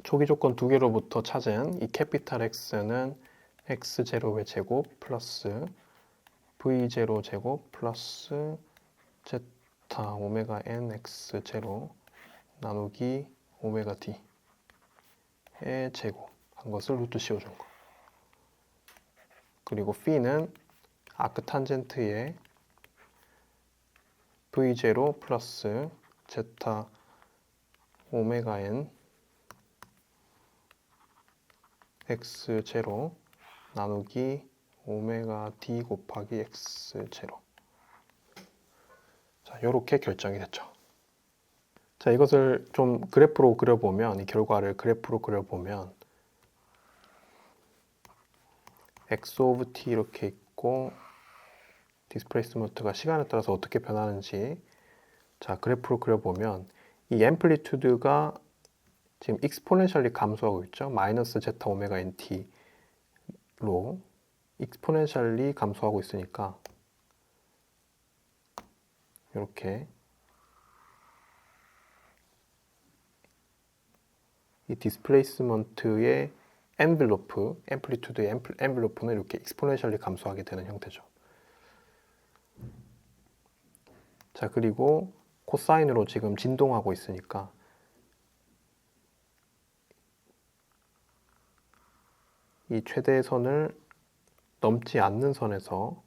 초기 조건 두 개로부터 찾은 이 캐피탈 X는 x0의 제곱 플러스 v0 제곱 플러스 제타 오메가 n x0 나누기 오메가 d의 제곱 한 것을 루트 씌워준 거. 그리고 phi는 아크탄젠트의 v0 플러스 제타 오메가 n x0 나누기 오메가 d 곱하기 x0. 자, 요렇게 결정이 됐죠. 자, 이것을 좀 그래프로 그려보면, 이 결과를 그래프로 그려보면 x of t 이렇게 있고 디스플레이스먼트가 시간에 따라서 어떻게 변하는지, 자, 그래프로 그려보면 이 앰플리튜드가 지금 익스포넨셜리 감소하고 있죠. 마이너스 제타 오메가 nt로 익스포넨셜리 감소하고 있으니까 이렇게 이 디스플레이스먼트의 엔벨로프, 앰플리튜드의 엔벨로프는 이렇게 익스포넨셜리 감소하게 되는 형태죠. 자, 그리고 코사인으로 지금 진동하고 있으니까 이 최대선을 넘지 않는 선에서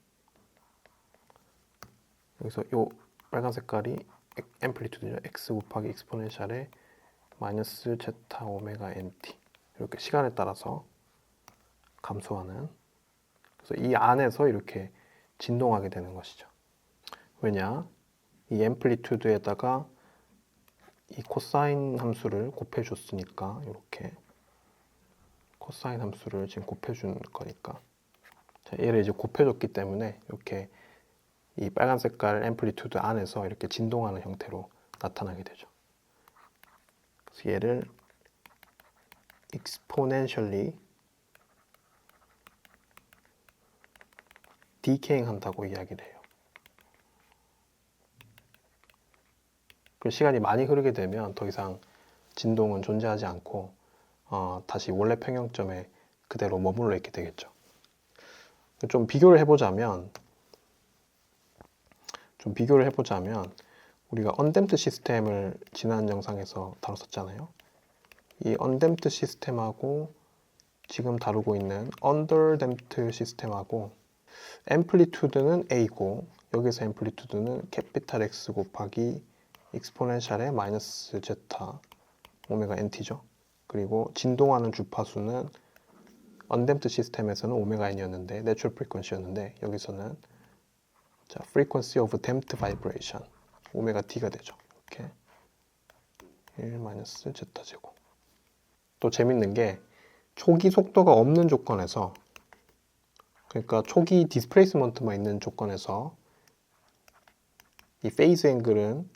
여기서 이 빨간 색깔이 앰플리튜드죠. x 곱하기 익스포넨셜의 마이너스 제타 오메가 nt, 이렇게 시간에 따라서 감소하는, 그래서 이 안에서 이렇게 진동하게 되는 것이죠. 왜냐? 이 앰플리튜드에다가 이 코사인 함수를 곱해줬으니까, 이렇게 코사인 함수를 지금 곱해준 거니까, 자, 얘를 이제 곱해줬기 때문에 이렇게 이 빨간 색깔 앰플리튜드 안에서 이렇게 진동하는 형태로 나타나게 되죠. 그래서 얘를 exponentially decaying 한다고 이야기를 해요. 그 시간이 많이 흐르게 되면 더 이상 진동은 존재하지 않고 다시 원래 평형점에 그대로 머물러 있게 되겠죠. 좀 비교를 해보자면 우리가 언댐프드 시스템을 지난 영상에서 다뤘었잖아요. 이 언댐프드 시스템하고 지금 다루고 있는 언더댐프드 시스템하고 앰플리튜드는 A고 여기서 앰플리튜드는 캐피탈 X 곱하기 익스포넨셜의 마이너스 제타 오메가 NT죠. 그리고 진동하는 주파수는 언댐프드 시스템에서는 오메가 N이었는데 내추럴 프리퀀시였는데 여기서는 자, frequency of damped vibration 오메가 T가 되죠. 이렇게 1 마이너스 제타 제곱. 또 재밌는 게 초기 속도가 없는 조건에서, 그러니까 초기 디스플레이스먼트만 있는 조건에서 이 페이즈 앵글은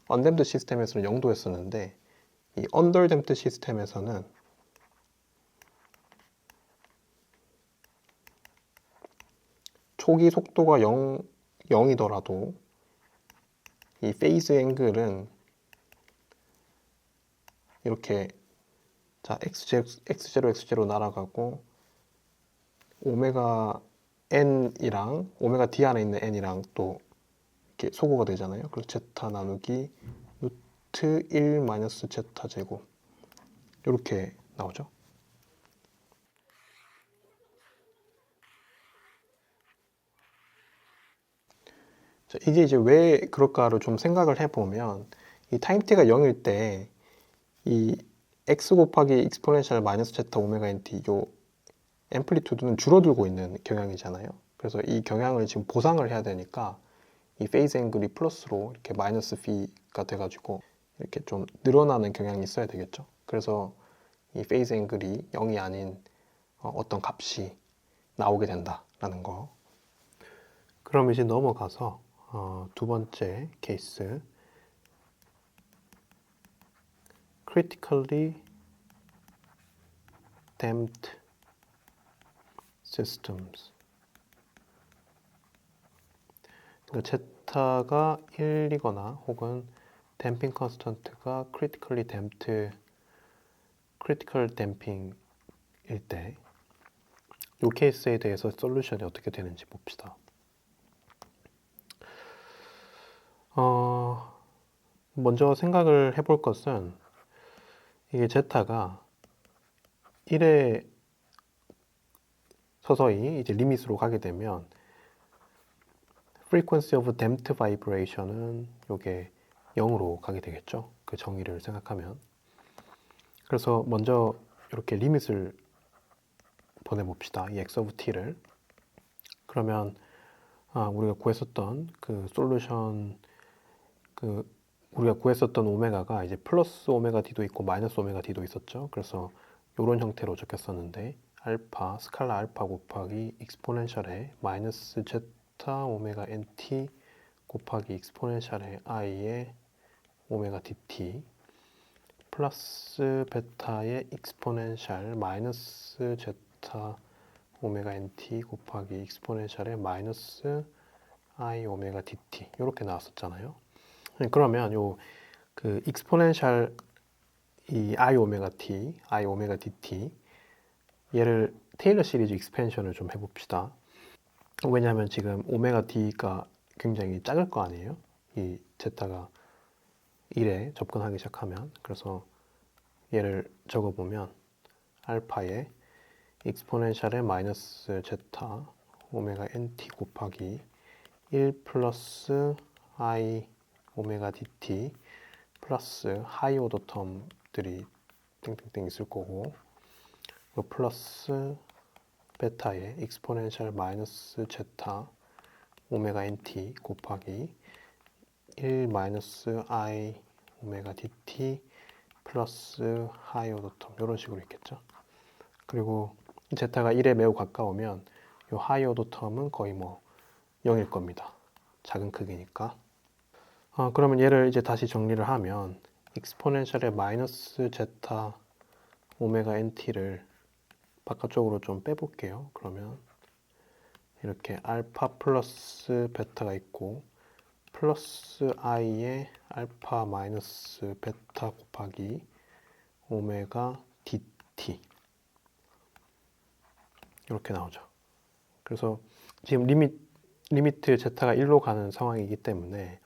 언댐프드 시스템에서는 0도였었는데 이 언더댐프드 시스템에서는 초기 속도가 0이더라도 이 페이즈 앵글은 이렇게 자 x0 날아가고 오메가 n이랑 오메가 d 안에 있는 n이랑 또 이렇게 소거가 되잖아요. 그래서 제타 나누기 루트 1 마이너스 제타 제곱 이렇게 나오죠. 자, 이게 이제 왜 그럴까를 좀 생각을 해보면 이 타임 t가 0일 때 이 x 곱하기 익스포넨셜 마이너스 제타 오메가 nt 요 앰플리튜드는 줄어들고 있는 경향이잖아요. 그래서 이 경향을 지금 보상을 해야 되니까 이 페이즈 앵글이 플러스로 이렇게 마이너스 V가 돼가지고 이렇게 좀 늘어나는 경향이 있어야 되겠죠. 그래서 이 페이즈 앵글이 0이 아닌 어떤 값이 나오게 된다라는 거. 그럼 이제 넘어가서 두 번째 케이스, critically damped systems. 그러니까 제타가 1이거나 혹은 댐핑 컨스턴트가 critically damped, critical damping일 때 이 케이스에 대해서 솔루션이 어떻게 되는지 봅시다. 먼저 생각을 해볼 것은 이게 제타가 1에 서서히 이제 리밋으로 가게 되면 frequency of damped vibration은 이게 0으로 가게 되겠죠. 그 정의를 생각하면. 그래서 먼저 이렇게 리밋을 보내봅시다. 이 x of t를. 그러면 우리가 구했었던 그 솔루션 그 우리가 구했었던 오메가가 이제 플러스 오메가 d도 있고 마이너스 오메가 d도 있었죠. 그래서 이런 형태로 적혔었는데 알파 스칼라 알파 곱하기 익스포넨셜의 마이너스 제타 오메가 nt 곱하기 익스포넨셜의 i의 오메가 dt 플러스 베타의 익스포넨셜 마이너스 제타 오메가 nt 곱하기 익스포넨셜의 마이너스 i 오메가 dt 이렇게 나왔었잖아요. 그러면 요 그 익스포넨셜 이 i 오메가 t, i 오메가 dt 얘를 테일러 시리즈 익스펜션을 좀 해봅시다. 왜냐하면 지금 오메가 d가 굉장히 작을 거 아니에요? 이 제타가 1에 접근하기 시작하면. 그래서 얘를 적어보면 알파에 익스포넨셜의 마이너스 제타 오메가 nt 곱하기 1 플러스 i 오메가 dt 플러스 하이 오더 텀들이 땡땡땡 있을 거고 플러스 베타의 익스포넨셜 마이너스 제타 오메가 nt 곱하기 1 마이너스 i 오메가 dt 플러스 하이 오더 텀 이런 식으로 있겠죠. 그리고 제타가 1에 매우 가까우면 이 하이 오더 텀은 거의 뭐 0일 겁니다. 작은 크기니까. 그러면 얘를 이제 다시 정리를 하면 익스포넨셜의 마이너스 제타 오메가 nt를 바깥쪽으로 좀 빼볼게요. 그러면 이렇게 알파 플러스 베타가 있고 플러스 i의 알파 마이너스 베타 곱하기 오메가 dt 이렇게 나오죠. 그래서 지금 리미트 제타가 1로 가는 상황이기 때문에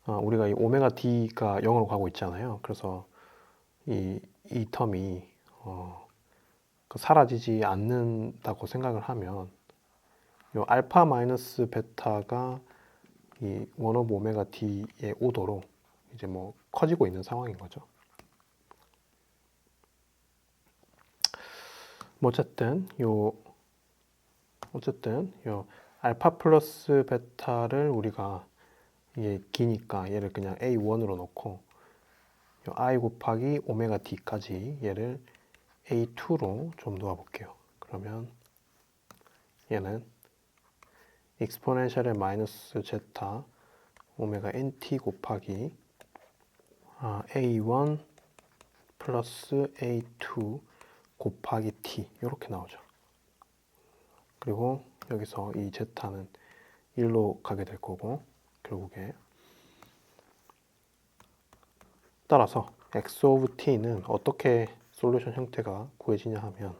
우리가 이 오메가 d가 0으로 가고 있잖아요. 그래서 이 텀이 사라지지 않는다고 생각을 하면 이 알파 마이너스 베타가 이 1 오브 오메가 d의 오도로 이제 뭐 커지고 있는 상황인 거죠. 뭐 어쨌든 요 알파 플러스 베타를 우리가 이게 기니까 얘를 그냥 A1으로 놓고 요 I 곱하기 오메가 D까지 얘를 A2로 좀 놓아볼게요. 그러면 얘는 익스포넨셜의 마이너스 제타 오메가 NT 곱하기 A1 플러스 A2 곱하기 T 이렇게 나오죠. 그리고 여기서 이 제타는 1로 가게 될 거고 결국에 따라서 x of t는 어떻게 솔루션 형태가 구해지냐 하면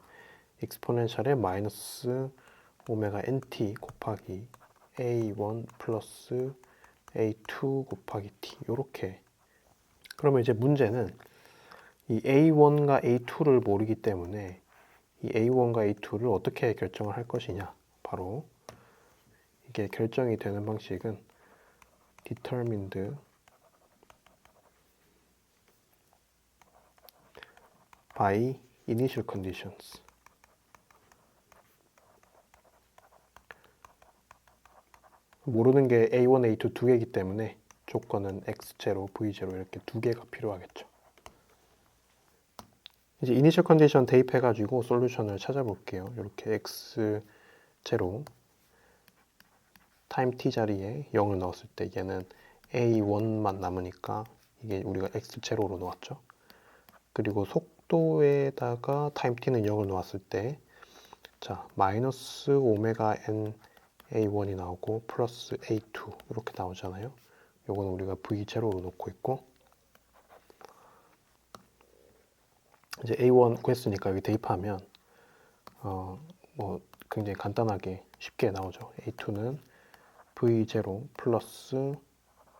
익스포넨셜의 마이너스 오메가 nt 곱하기 a1 플러스 a2 곱하기 t 이렇게. 그러면 이제 문제는 이 a1과 a2를 모르기 때문에 이 a1과 a2를 어떻게 결정을 할 것이냐. 바로 이게 결정이 되는 방식은 determined by initial conditions. 모르는 게 A1, A2 두 개이기 때문에 조건은 X0, V0 이렇게 두 개가 필요하겠죠. 이제 이니셜 컨디션 대입해가지고 솔루션을 찾아볼게요. 이렇게 X0 타임 t 자리에 0을 넣었을 때 얘는 A1만 남으니까 이게 우리가 X0로 놓았죠. 그리고 속도에다가 타임 t는 0을 놓았을 때 자, 마이너스 오메가 n A1이 나오고 플러스 A2 이렇게 나오잖아요. 요건 우리가 V0로 놓고 있고 이제 A1 구했으니까 여기 대입하면 뭐 굉장히 간단하게 쉽게 나오죠. A2는 V0 플러스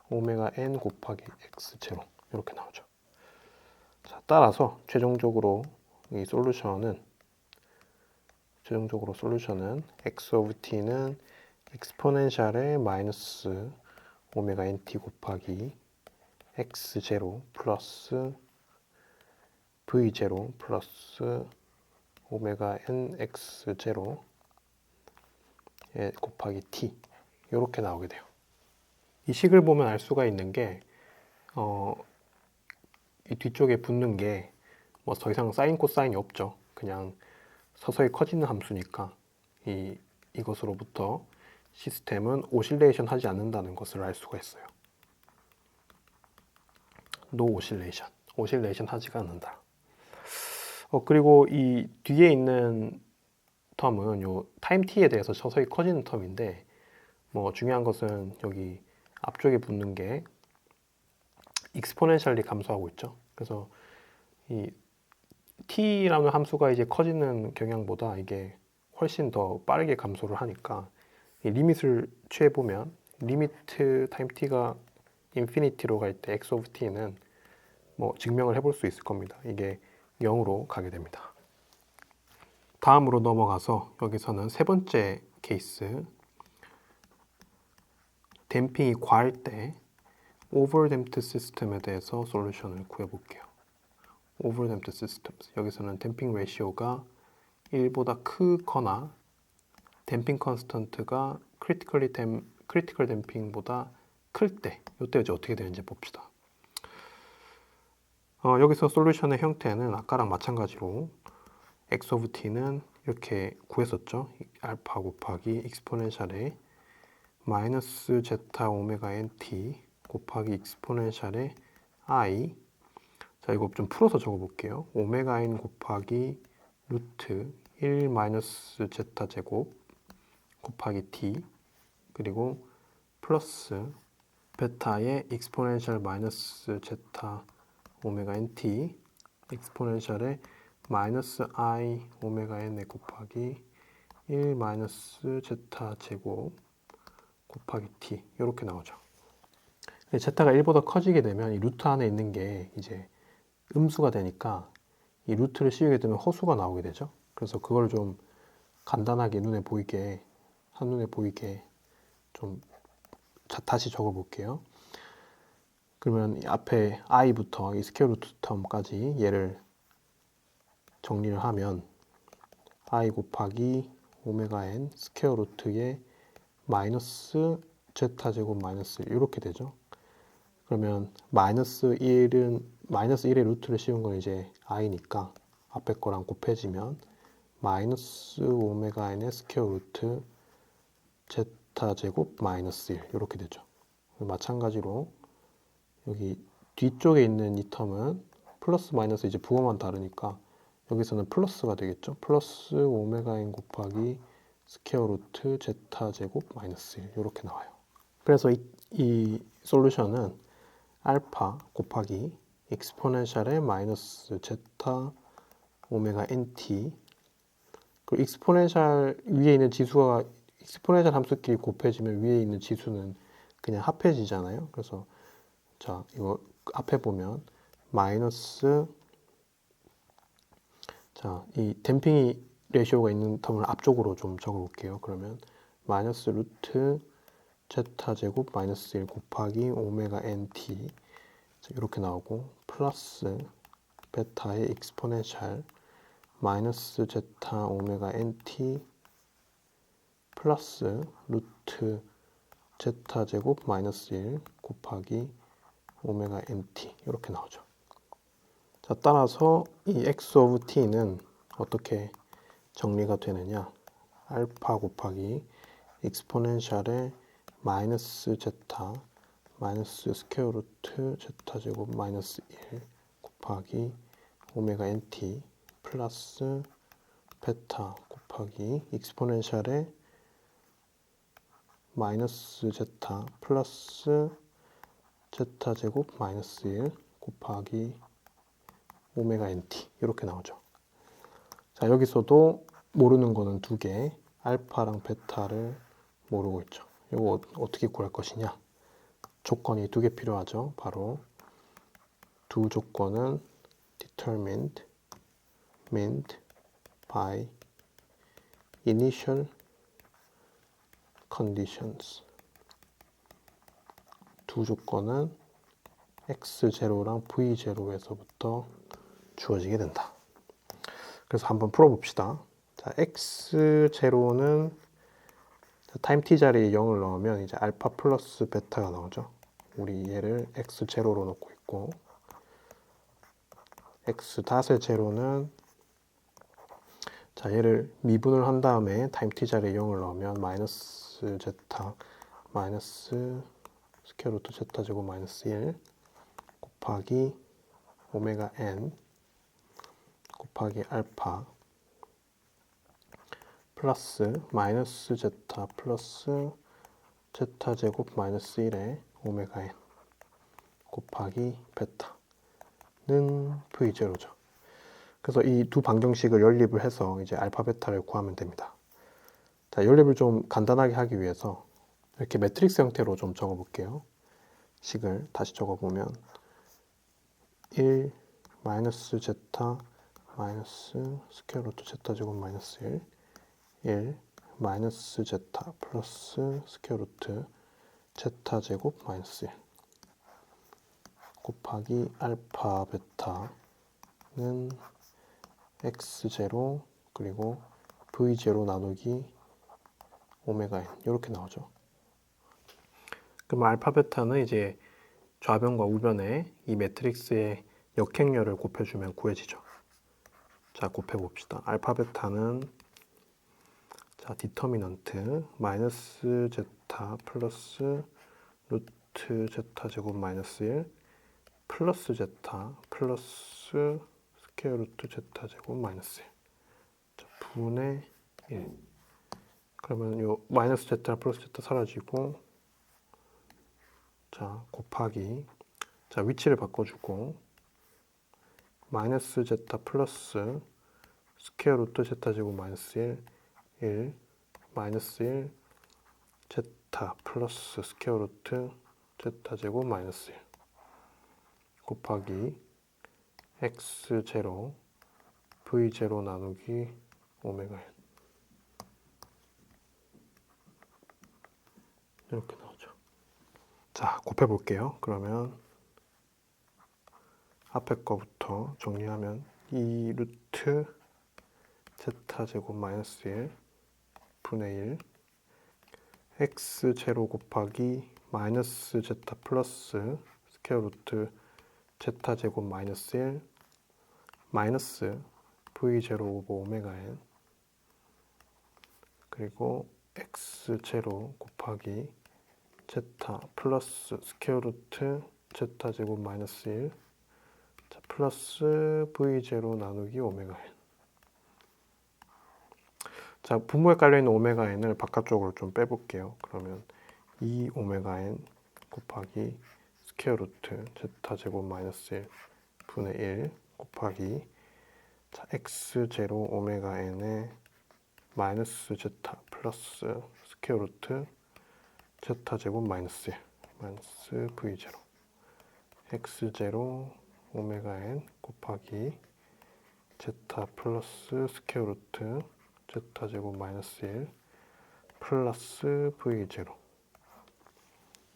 오메가 n 곱하기 X0 이렇게 나오죠. 자, 따라서 최종적으로 솔루션은 x of t는 익스포넨셜의 마이너스 오메가 nt 곱하기 x0 플러스 v0 플러스 오메가 n x0 곱하기 t 이렇게 나오게 돼요. 이 식을 보면 알 수가 있는 게 이 뒤쪽에 붙는 게 뭐 더 이상 사인 코사인이 없죠. 그냥 서서히 커지는 함수니까 이것으로부터 시스템은 오실레이션 하지 않는다는 것을 알 수가 있어요. No oscillation. 오실레이션 하지가 않는다. 그리고 이 뒤에 있는 텀은 요 타임 t에 대해서 서서히 커지는 텀인데 뭐 중요한 것은 여기 앞쪽에 붙는 게 익스포넨셜리 감소하고 있죠. 그래서 이 t라는 함수가 이제 커지는 경향보다 이게 훨씬 더 빠르게 감소를 하니까 이 리밋을 취해 보면 리미트 타임 t가 인피니티로 갈 때 x of t는 뭐 증명을 해볼 수 있을 겁니다. 이게 0으로 가게 됩니다. 다음으로 넘어가서 여기서는 세 번째 케이스, 댐핑이 과할 때 오버댐프드 시스템에 대해서 솔루션을 구해볼게요. 오버댐프드 시스템, 여기서는 댐핑 레시오가 1보다 크거나 댐핑 컨스턴트가 크리티컬 댐핑보다 클 때, 이때 이제 어떻게 되는지 봅시다. 여기서 솔루션의 형태는 아까랑 마찬가지로 x of t는 이렇게 구했었죠. 알파 곱하기 익스포넨셜의 마이너스 제타 오메가 nt 곱하기 익스포넨셜의 i. 자, 이거 좀 풀어서 적어볼게요. 오메가 n 곱하기 루트 1 마이너스 제타 제곱 곱하기 t 그리고 플러스 베타의 익스포넨셜 마이너스 제타 오메가 nt 익스포넨셜의 마이너스 i 오메가 n 곱하기 1 마이너스 제타 제곱 곱하기 t 이렇게 나오죠. 제타가 1보다 커지게 되면 이 루트 안에 있는 게 이제 음수가 되니까 이 루트를 씌우게 되면 허수가 나오게 되죠. 그래서 그걸 좀 간단하게 한눈에 보이게 좀 다시 적어 볼게요. 그러면 이 앞에 i부터 이 스퀘어 루트 텀까지 얘를 정리를 하면 i 곱하기 오메가 n 스퀘어 루트의 마이너스 제타 제곱 마이너스 1 이렇게 되죠. 그러면 마이너스 1의 루트를 씌운 건 이제 i니까 앞에 거랑 곱해지면 마이너스 오메가 n의 스퀘어 루트 제타 제곱 마이너스 1 이렇게 되죠. 마찬가지로 여기 뒤쪽에 있는 이 텀은 플러스 마이너스 이제 부호만 다르니까 여기서는 플러스가 되겠죠. 플러스 오메가 n 곱하기 스퀘어 루트 제타 제곱 마이너스 1 이렇게 나와요. 그래서 이 솔루션은 알파 곱하기 익스포넨셜의 마이너스 제타 오메가 nt 그리고 익스포넨셜 위에 있는 지수가 익스포넨셜 함수끼리 곱해지면 위에 있는 지수는 그냥 합해지잖아요. 그래서 자, 이거 앞에 보면 마이너스 자, 이 댐핑이 레시오가 있는 텀을 앞쪽으로 좀 적어 볼게요. 그러면 마이너스 루트 제타 제곱 마이너스 1 곱하기 오메가 nt 이렇게 나오고 플러스 베타의 익스포넨셜 마이너스 제타 오메가 nt 플러스 루트 제타 제곱 마이너스 1 곱하기 오메가 nt 이렇게 나오죠. 자, 따라서 이 x of t는 어떻게 정리가 되느냐? 알파 곱하기 익스포넨셜의 마이너스 제타 마이너스 스퀘어 루트 제타 제곱 마이너스 1 곱하기 오메가 nt 플러스 베타 곱하기 익스포넨셜의 마이너스 제타 플러스 제타 제곱 마이너스 1 곱하기 오메가 nt 이렇게 나오죠. 자, 여기서도 모르는 거는 두 개, 알파랑 베타를 모르고 있죠. 이거 어떻게 구할 것이냐? 조건이 두 개 필요하죠. 바로 두 조건은 determined, meant by initial conditions. 두 조건은 x0랑 v0에서부터 주어지게 된다. 그래서 한번 풀어봅시다. 자, x0는 타임 t 자리에 0을 넣으면 이제 알파 플러스 베타가 나오죠. 우리 얘를 x0로 놓고 있고 x 제로는 자 얘를 미분을 한 다음에 타임 t 자리에 0을 넣으면 마이너스 제타 마이너스 스퀘어 루트 제타 제곱 마이너스 1 곱하기 오메가 n 곱하기 알파 플러스 마이너스 제타 플러스 제타 제곱 마이너스 1에 오메가 n 곱하기 베타는 v0죠. 그래서 이 두 방정식을 연립을 해서 이제 알파 베타를 구하면 됩니다. 자, 연립을 좀 간단하게 하기 위해서 이렇게 매트릭스 형태로 좀 적어 볼게요. 식을 다시 적어 보면 1 마이너스 제타 마이너스 스퀘어 루트 제타 제곱 마이너스 1 마이너스 제타 플러스 스퀘어 루트 제타 제곱 마이너스 1 곱하기 알파 베타는 x0 그리고 v0 나누기 오메가 n 이렇게 나오죠. 그럼 알파 베타는 이제 좌변과 우변에 이 매트릭스의 역행렬을 곱해주면 구해지죠. 자, 곱해봅시다. 알파 베타는 자, 디터미넌트 마이너스 제타 플러스 루트 제타 제곱 마이너스 1 플러스 제타 플러스 스퀘어 루트 제타 제곱 마이너스 1 자, 분의 1 그러면 요 마이너스 제타 플러스 제타 사라지고 자, 곱하기 자, 위치를 바꿔주고 마이너스 제타 플러스 스퀘어 루트 제타 제곱 마이너스 1 마이너스 1 제타 플러스 스퀘어 루트 제타 제곱 마이너스 1 곱하기 x0 v0 나누기 오메가 n 이렇게 나오죠. 자, 곱해 볼게요. 그러면 앞에 거부터 정리하면 2 루트 제타 제곱 마이너스 1 분의 1 x0 곱하기 마이너스 제타 플러스 스퀘어 루트 제타 제곱 마이너스 1 마이너스 v0 오버 오메가 n 그리고 x0 곱하기 제타 플러스 스퀘어 루트 제타 제곱 마이너스 1 자, 플러스 v0 나누기 오메가 n 자, 분모에 깔려있는 오메가 n을 바깥쪽으로 좀 빼볼게요. 그러면 2 오메가 n 곱하기 스퀘어 루트 제타 제곱 마이너스 1 분의 1 곱하기 자, x0 오메가 n에 마이너스 제타 플러스 스퀘어 루트 제타 제곱 마이너스 1 마이너스 v0 x0 오메가 n 곱하기 제타 플러스 스퀘어 루트 제타 제곱 마이너스 1 플러스 v0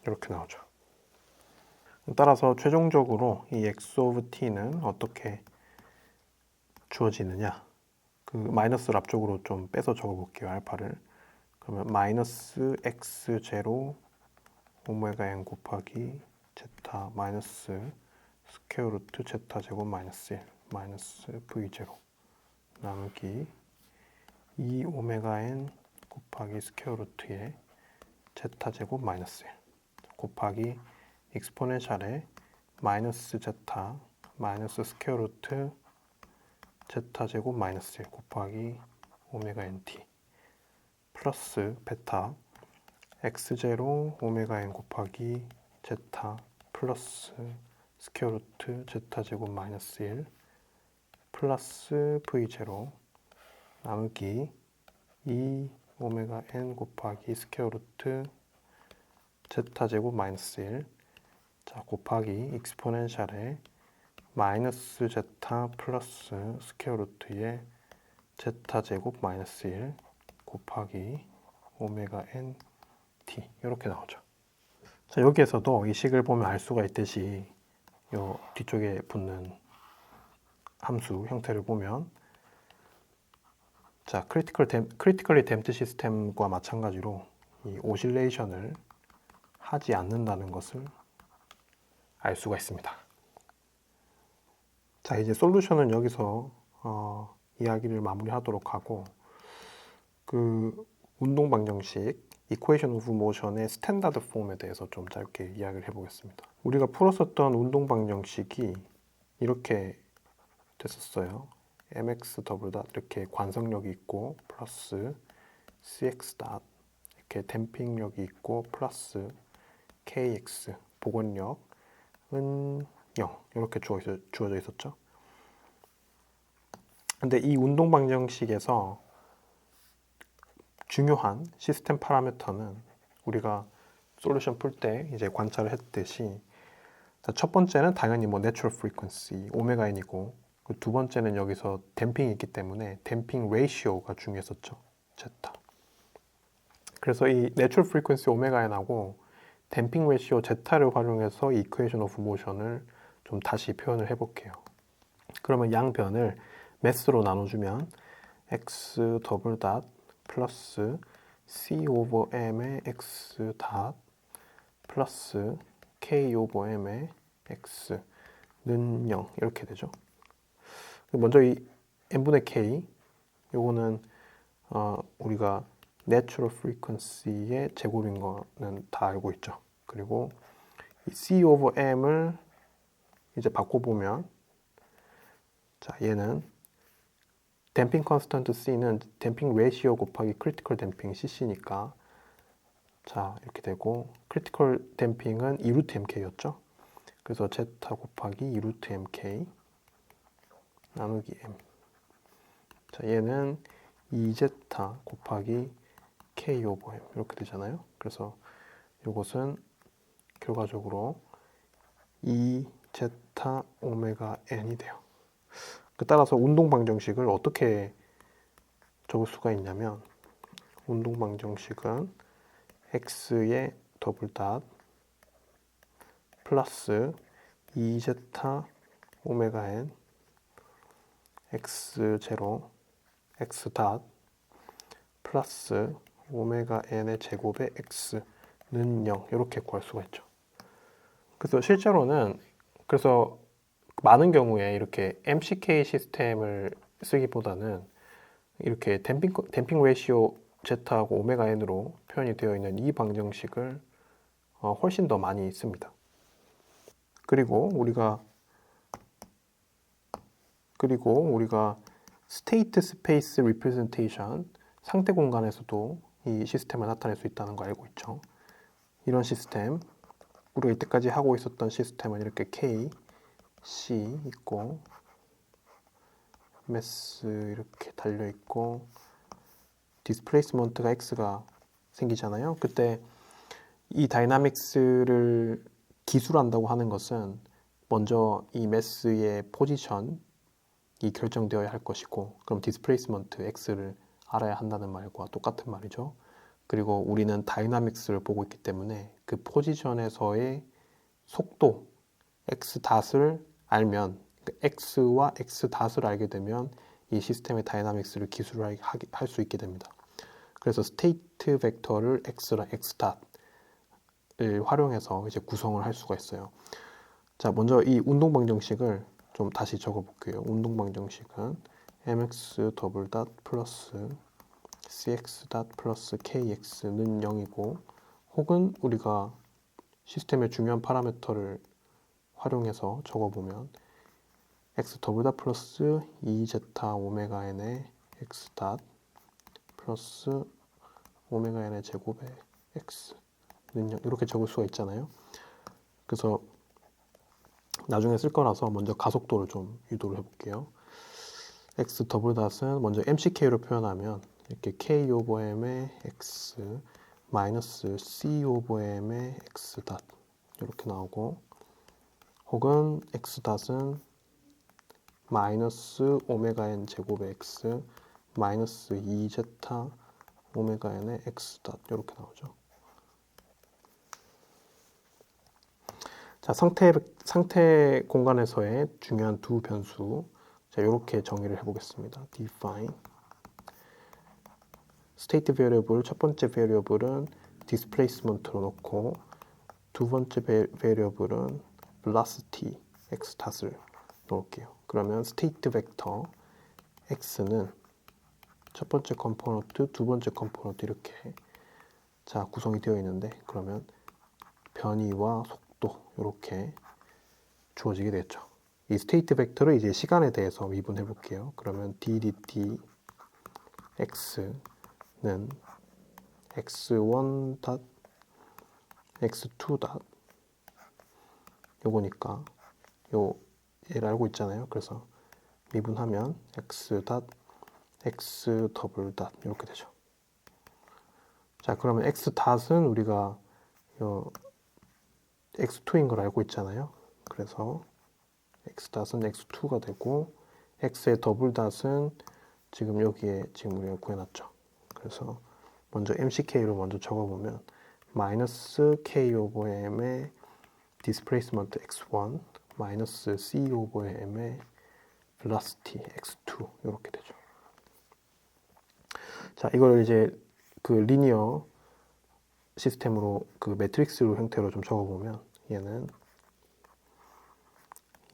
이렇게 나오죠. 따라서 최종적으로 이 x of t는 어떻게 주어지느냐 그 마이너스를 앞쪽으로 좀 빼서 적어 볼게요. 알파를 그러면 마이너스 x0 오메가 n 곱하기 제타 마이너스 스퀘어 루트 제타 제곱 마이너스 1 마이너스 v0 나누기 2 오메가 n 곱하기 스퀘어 루트에 제타 제곱 마이너스 1 곱하기 익스포넨셜에 마이너스 제타 마이너스 스퀘어 루트 제타 제곱 마이너스 1 곱하기 오메가 nt 플러스 베타 x0 오메가 n 곱하기 제타 플러스 스퀘어 루트 제타 제곱 마이너스 1 플러스 v0 나누기 2 오메가 n 곱하기 스퀘어 루트 제타 제곱 마이너스 1 자, 곱하기 익스포넨셜에 마이너스 제타 플러스 스퀘어 루트에 제타 제곱 마이너스 1 곱하기 오메가 n t 이렇게 나오죠. 자, 여기에서도 이 식을 보면 알 수가 있듯이 요 뒤쪽에 붙는 함수 형태를 보면 자, 크리티컬리 댐프드 시스템과 마찬가지로 이 오실레이션을 하지 않는다는 것을 알 수가 있습니다. 자, 이제 솔루션은 여기서 이야기를 마무리하도록 하고, 그 운동 방정식 이퀘이션 오브 모션의 스탠다드 폼에 대해서 좀 짧게 이야기를 해보겠습니다. 우리가 풀었었던 운동 방정식이 이렇게 됐었어요. mx 더블 닷 이렇게 관성력이 있고 플러스 cx 닷 이렇게 댐핑력이 있고 플러스 kx 복원력은 0 이렇게 주어져 있었죠. 근데 이 운동 방정식에서 중요한 시스템 파라미터는 우리가 솔루션 풀 때 이제 관찰을 했듯이, 첫 번째는 당연히 뭐 내추럴 프리퀀시 오메가 n이고, 그 두 번째는 여기서 댐핑이 있기 때문에 댐핑 레이시오가 중요했었죠. 제타. 그래서 이 내추럴 프리퀀시 오메가 n하고 댐핑 레이시오 제타를 활용해서 이퀘이션 오브 모션을 좀 다시 표현을 해볼게요. 그러면 양변을 매스로 나눠주면 x 더블 닷 플러스 c 오버 m의 x 닷 플러스 k 오버 m의 x는 0 이렇게 되죠. 먼저 이 n분의 k 요거는 우리가 내추럴 프리퀀시의 제곱인 거는 다 알고 있죠. 그리고 이 c 오버 m을 이제 바꿔보면, 자, 얘는 댐핑 컨스턴트 c는 댐핑 레이시오 곱하기 크리티컬 댐핑 cc니까, 자, 이렇게 되고, 크리티컬 댐핑은 2루트 mk였죠. 그래서 제타 곱하기 2루트 mk 나누기 m. 자, 얘는 2제타 곱하기 k 오버 m 이렇게 되잖아요. 그래서 이것은 결과적으로 2제타 오메가 n이 돼요. 따라서 운동 방정식을 어떻게 적을 수가 있냐면, 운동 방정식은 x의 더블 닷 플러스 2제타 오메가 n x0 x 닷 플러스 오메가 n의 제곱의 x는 0 이렇게 구할 수가 있죠. 그래서 실제로는 그래서 많은 경우에 이렇게 MCK 시스템을 쓰기보다는 이렇게 댐핑 레이시오 제타하고 오메가 n으로 표현이 되어 있는 이 방정식을 훨씬 더 많이 씁니다. 그리고 우리가 스테이트 스페이스 리프레젠테이션 상태 공간에서도 이 시스템을 나타낼 수 있다는 거 알고 있죠. 이런 시스템, 우리가 이때까지 하고 있었던 시스템은 이렇게 K, C 있고 매스 이렇게 달려 있고 디스플레이스먼트가 X가 생기잖아요. 그때 이 다이나믹스를 기술한다고 하는 것은 먼저 이 매스의 포지션이 결정되어야 할 것이고, 그럼 디스플레이스먼트 X를 알아야 한다는 말과 똑같은 말이죠. 그리고 우리는 다이나믹스를 보고 있기 때문에 그 포지션에서의 속도 x 닷을 알면, x와 x 닷을 알게 되면 이 시스템의 다이나믹스를 기술할 수 있게 됩니다. 그래서 스테이트 벡터를 x랑 x 닷을 활용해서 이제 구성을 할 수가 있어요. 자, 먼저 이 운동 방정식을 좀 다시 적어 볼게요. 운동 방정식은 mx 더블 닷 플러스 cx 닷 플러스 kx는 0이고, 혹은 우리가 시스템의 중요한 파라미터를 활용해서 적어보면 x 더블 닷 플러스 2제타 오메가 n의 x 닷 플러스 오메가 n의 제곱의 x는 0 이렇게 적을 수가 있잖아요. 그래서 나중에 쓸 거라서 먼저 가속도를 좀 유도를 해볼게요. x 더블 닷은 먼저 mck로 표현하면 이렇게 k 오버 m의 x 마이너스 c 오버 m의 x 닷 이렇게 나오고, 혹은 x 닷은 마이너스 오메가 n 제곱의 x 마이너스 2제타 오메가 n의 x 닷 이렇게 나오죠. 자, 상태 공간에서의 중요한 두 변수, 자, 이렇게 정의를 해보겠습니다. define state variable, 첫 번째 variable은 displacement로 놓고, 두 번째 variable은 velocity xtat을 넣을게요. 그러면 state 벡터 x는 첫 번째 컴포넌트, 두 번째 컴포넌트 이렇게 자 구성이 되어 있는데, 그러면 변이와 속도 이렇게 주어지게 되겠죠. 이 스테이트 벡터를 이제 시간에 대해서 미분해 볼게요. 그러면 ddt x는 x1 닷 x2 닷 요거니까 요 얘를 알고 있잖아요. 그래서 미분하면 x 닷 x 더블 닷 이렇게 되죠. 자, 그러면 x 닷은 우리가 요 x2인 걸 알고 있잖아요. 그래서 x 닷은 x2가 되고, x의 더블 닷은 지금 여기에 지금 우리가 구해놨죠. 그래서 먼저 mck로 먼저 적어보면 마이너스 k 오버 m의 displacement x1 마이너스 c 오버 m의 velocity x2 이렇게 되죠. 자, 이걸 이제 그 리니어 시스템으로 그 매트릭스로 형태로 좀 적어보면 얘는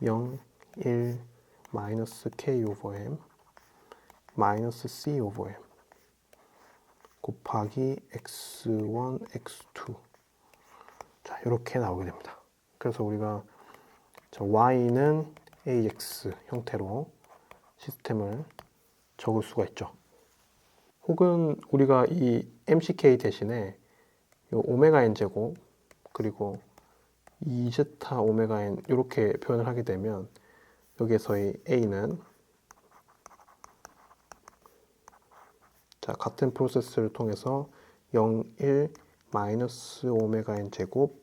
0, 1, 마이너스 k 오버 m 마이너스 c 오버 m 곱하기 x1, x2 자, 이렇게 나오게 됩니다. 그래서 우리가 y는 ax 형태로 시스템을 적을 수가 있죠. 혹은 우리가 이 mck 대신에 요 오메가 n 제곱 그리고 2제타 오메가 n 이렇게 표현을 하게 되면 여기에서의 a는 자, 같은 프로세스를 통해서 0, 1, 마이너스 오메가 n 제곱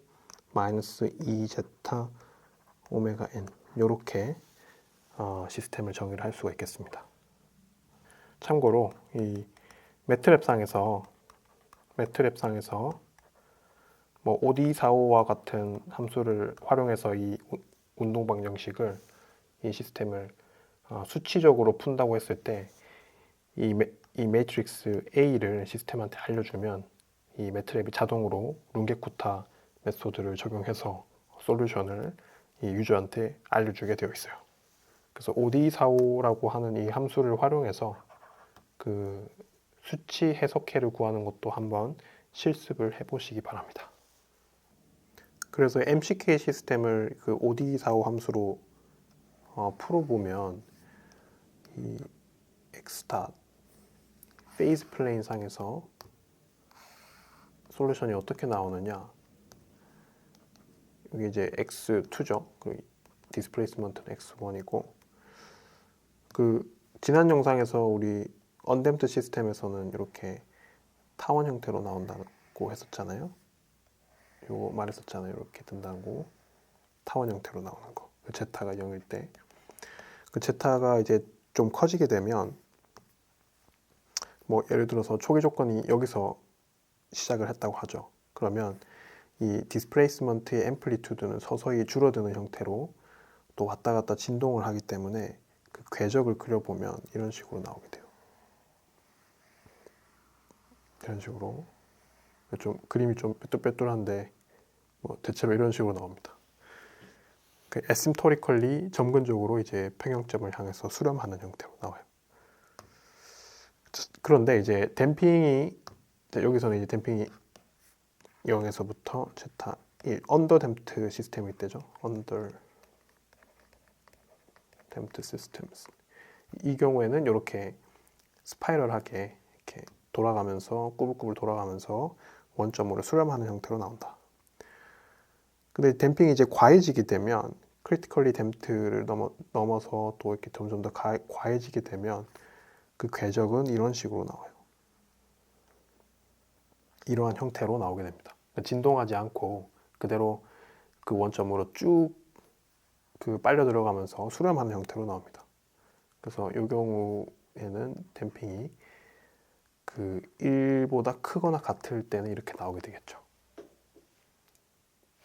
마이너스 2제타 오메가 n 이렇게 시스템을 정의를 할 수가 있겠습니다. 참고로 이 매트랩상에서 뭐 OD45와 같은 함수를 활용해서 이 운동 방정식을 이 시스템을 수치적으로 푼다고 했을 때 이 매트릭스 A를 시스템한테 알려주면 이 매트랩이 자동으로 룬게쿠타 메소드를 적용해서 솔루션을 이 유저한테 알려주게 되어 있어요. 그래서 OD45라고 하는 이 함수를 활용해서 그 수치 해석해를 구하는 것도 한번 실습을 해보시기 바랍니다. 그래서 MCK 시스템을 그 OD45 함수로 풀어보면 이 xstat 페이즈 플레인 상에서 솔루션이 어떻게 나오느냐, 이게 이제 x2죠. 그 디스플레이스먼트는 x1이고, 그 지난 영상에서 우리 언댐프트 시스템에서는 이렇게 타원 형태로 나온다고 했었잖아요. 요거 말했었잖아요. 이렇게 든다고 타원 형태로 나오는 거. 그 제타가 0일 때, 그 제타가 이제 좀 커지게 되면 뭐 예를 들어서 초기 조건이 여기서 시작을 했다고 하죠. 그러면 이 디스플레이스먼트의 앰플리튜드는 서서히 줄어드는 형태로 또 왔다 갔다 진동을 하기 때문에 그 궤적을 그려보면 이런 식으로 나오게 돼요. 이런 식으로 좀 그림이 좀 뾰뚤뾰뚤한데 뭐 대체로 이런 식으로 나옵니다. 그 에심토리컬리 점근적으로 이제 평형점을 향해서 수렴하는 형태로 나와요. 그런데 이제 댐핑이 여기서는 이제 댐핑이 0에서부터 제타 1 언더 댐프트 시스템일 때죠. 언더 댐프트 시스템스. 이 경우에는 이렇게 스파이럴하게 이렇게 돌아가면서 꾸불꾸불 돌아가면서 원점으로 수렴하는 형태로 나온다. 근데 댐핑이 이제 과해지게 되면 크리티컬리 댐프트를 넘어서 또 이렇게 점점 더 과해지게 되면 그 궤적은 이런 식으로 나와요. 이러한 형태로 나오게 됩니다. 진동하지 않고 그대로 그 원점으로 쭉 그 빨려 들어가면서 수렴하는 형태로 나옵니다. 그래서 이 경우에는 댐핑이 그 1보다 크거나 같을 때는 이렇게 나오게 되겠죠.